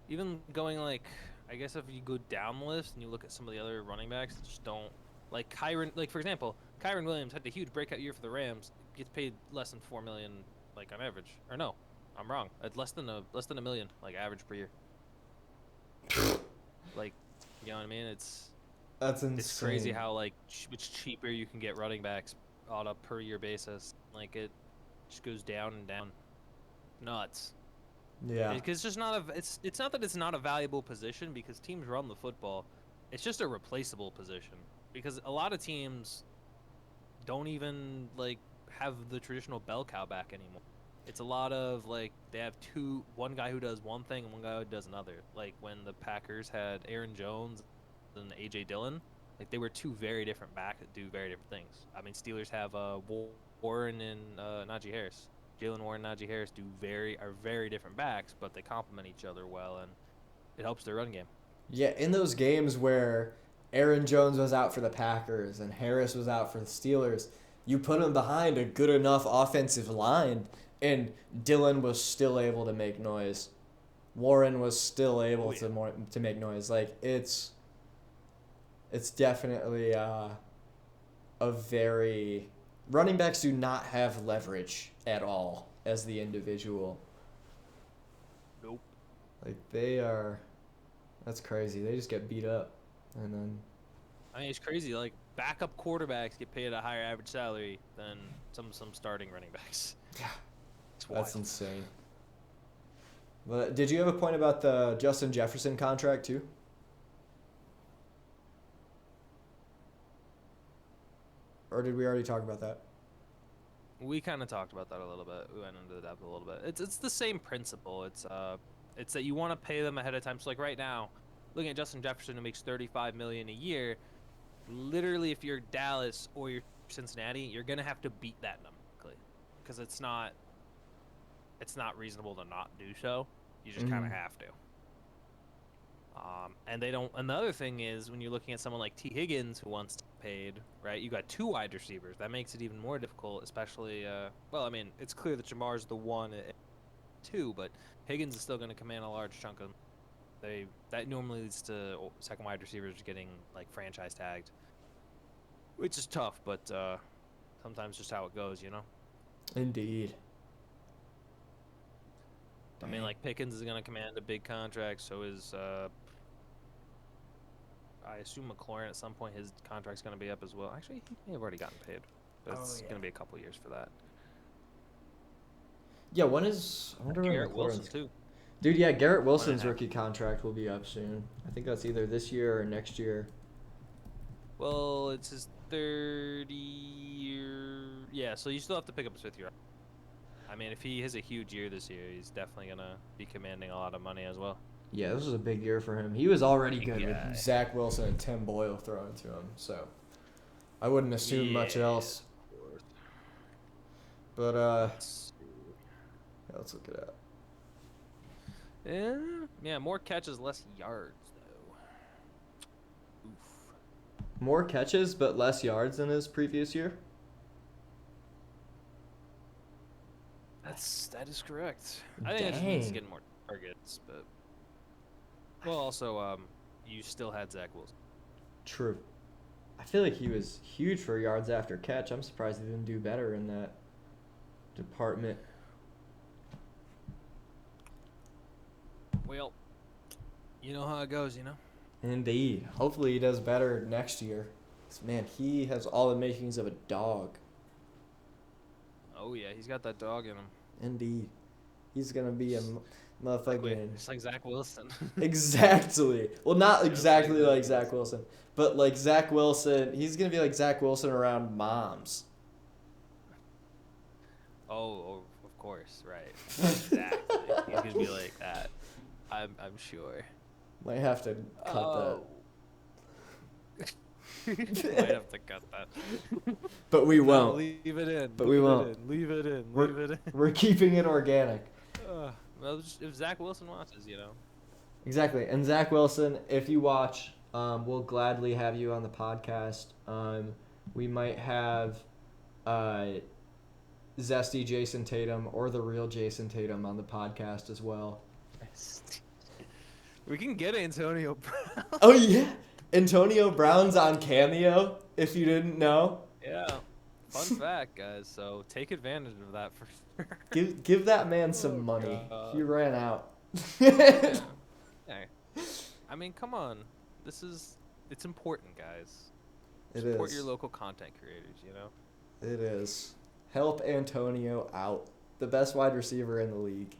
even going like, I guess if you go down the list and you look at some of the other running backs that just don't, like Kyron, like for example, Kyron Williams had a huge breakout year for the Rams, gets paid less than 4 million, like on average. Or no, I'm wrong. At less than a million, like average per year. Like, you know what I mean? That's It's crazy insane. how like it's cheaper you can get running backs on a per year basis. Like it just goes down and down. Nuts. Yeah. Because it's just not it's not that it's not a valuable position because teams run the football. It's just a replaceable position because a lot of teams don't even like have the traditional bell cow back anymore. It's a lot of like they have one guy who does one thing and one guy who does another. Like when the Packers had Aaron Jones and AJ Dillon, like they were 2 very different backs that do very different things. I mean, Steelers have Warren and Najee Harris. Jalen Warren and Najee Harris are very different backs, but they complement each other well, and it helps their run game. Yeah, in those games where Aaron Jones was out for the Packers and Harris was out for the Steelers, you put him behind a good enough offensive line, and Dylan was still able to make noise. Warren was still able Oh yeah. to make noise. Like it's definitely a very running backs do not have leverage at all as the individual. Nope. Like they are, that's crazy. They just get beat up, and then I mean, it's crazy. Like backup quarterbacks get paid a higher average salary than some starting running backs. yeah, It's wild. that's insane. But did you have a point about the Justin Jefferson contract too? Or did we already talk about that? We kind of talked about that a little bit. We went into the depth a little bit. It's the same principle. It's that you want to pay them ahead of time. So like right now, looking at Justin Jefferson who makes 35 million a year, literally if you're Dallas or you're Cincinnati, you're gonna have to beat that number because it's not reasonable to not do so. You just kind of have to. And they don't. And the other thing is when you're looking at someone like T. Higgins who wants to be paid, right? You got 2 wide receivers. That makes it even more difficult, especially. Well, I mean, it's clear that Jamar's the 1 at 2, but Higgins is still going to command a large chunk of. That normally leads to second wide receivers getting like franchise tagged, which is tough, but sometimes just how it goes, you know. Indeed. I mean, like Pickens is going to command a big contract, so is I assume McLaurin at some point his contract's going to be up as well. Actually, he may have already gotten paid, but it's going to be a couple years for that. Yeah, when is I wonder when Garrett Wilson McLaurin's too. Dude, yeah, Garrett Wilson's rookie contract will be up soon. I think that's either this year or next year. Well, it's his 3rd year. Yeah, so you still have to pick up Smith-Yard. I mean, if he has a huge year this year, he's definitely gonna be commanding a lot of money as well. Yeah, this was a big year for him. He was already Big good guy. with Zach Wilson and Tim Boyle throwing to him, so I wouldn't assume much else. Of course. But yeah, let's look it up. Yeah, more catches, less yards though. Oof. More catches but less yards than his previous year. That is correct. I think it just means getting more targets, but well, also you still had Zach Wilson. True. I feel like he was huge for yards after catch. I'm surprised he didn't do better in that department. Well, you know how it goes, you know. Indeed. Hopefully he does better next year. 'Cause, man, he has all the makings of a dog. Oh yeah, he's got that dog in him. Indeed. He's going to be a motherfucking... Just like Zach Wilson. Exactly. Well, not exactly like Zach Wilson, but like Zach Wilson. He's going to be like Zach Wilson around moms. Oh, of course, right. Exactly. He's gonna be like that. I'm sure. Might have to cut Might have to cut that. that. But we won't. Leave it in. But we won't. Leave it in. We're- Leave it in. We're keeping it organic. Well, if Zach Wilson watches, you know. Exactly. And Zach Wilson, if you watch, we'll gladly have you on the podcast. We might have Zesty Jason Tatum or the real Jason Tatum on the podcast as well. We can get Antonio Brown. Oh, yeah. Antonio Brown's on Cameo, if you didn't know. Yeah. Fun fact, guys. So take advantage of that for sure. Give that man some money. God. He ran out. Yeah. Hey. I mean, come on. It's important, guys. It Support is. your local content creators, you know? It is. Help Antonio out. The best wide receiver in the league.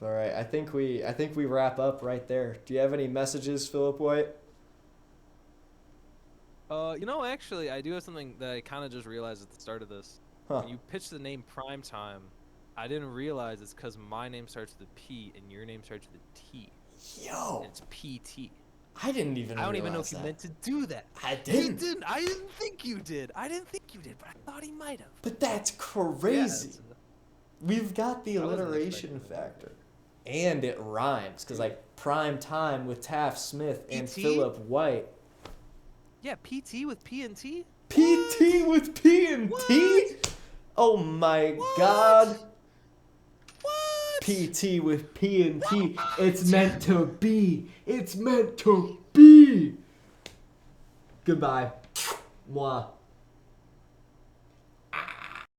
All right, I think we wrap up right there. Do you have any messages, Philip White? Actually, I do have something that I kind of just realized at the start of this. Huh. When you pitched the name Primetime, I didn't realize it's because my name starts with a P and your name starts with a T. Yo, And it's PT. I didn't even. I don't even know realize if you that. meant to do that. I He didn't. didn't. I didn't think you did. But I thought he might have. But that's crazy. We've got the I wasn't alliteration expecting that. factor, and it rhymes because like prime time with Taft Smith and PT? Philip White. Yeah, PT with P and T. PT with P and T. Oh my God. What? PT with P and T. It's meant to be. It's meant to be. Goodbye. Mwah.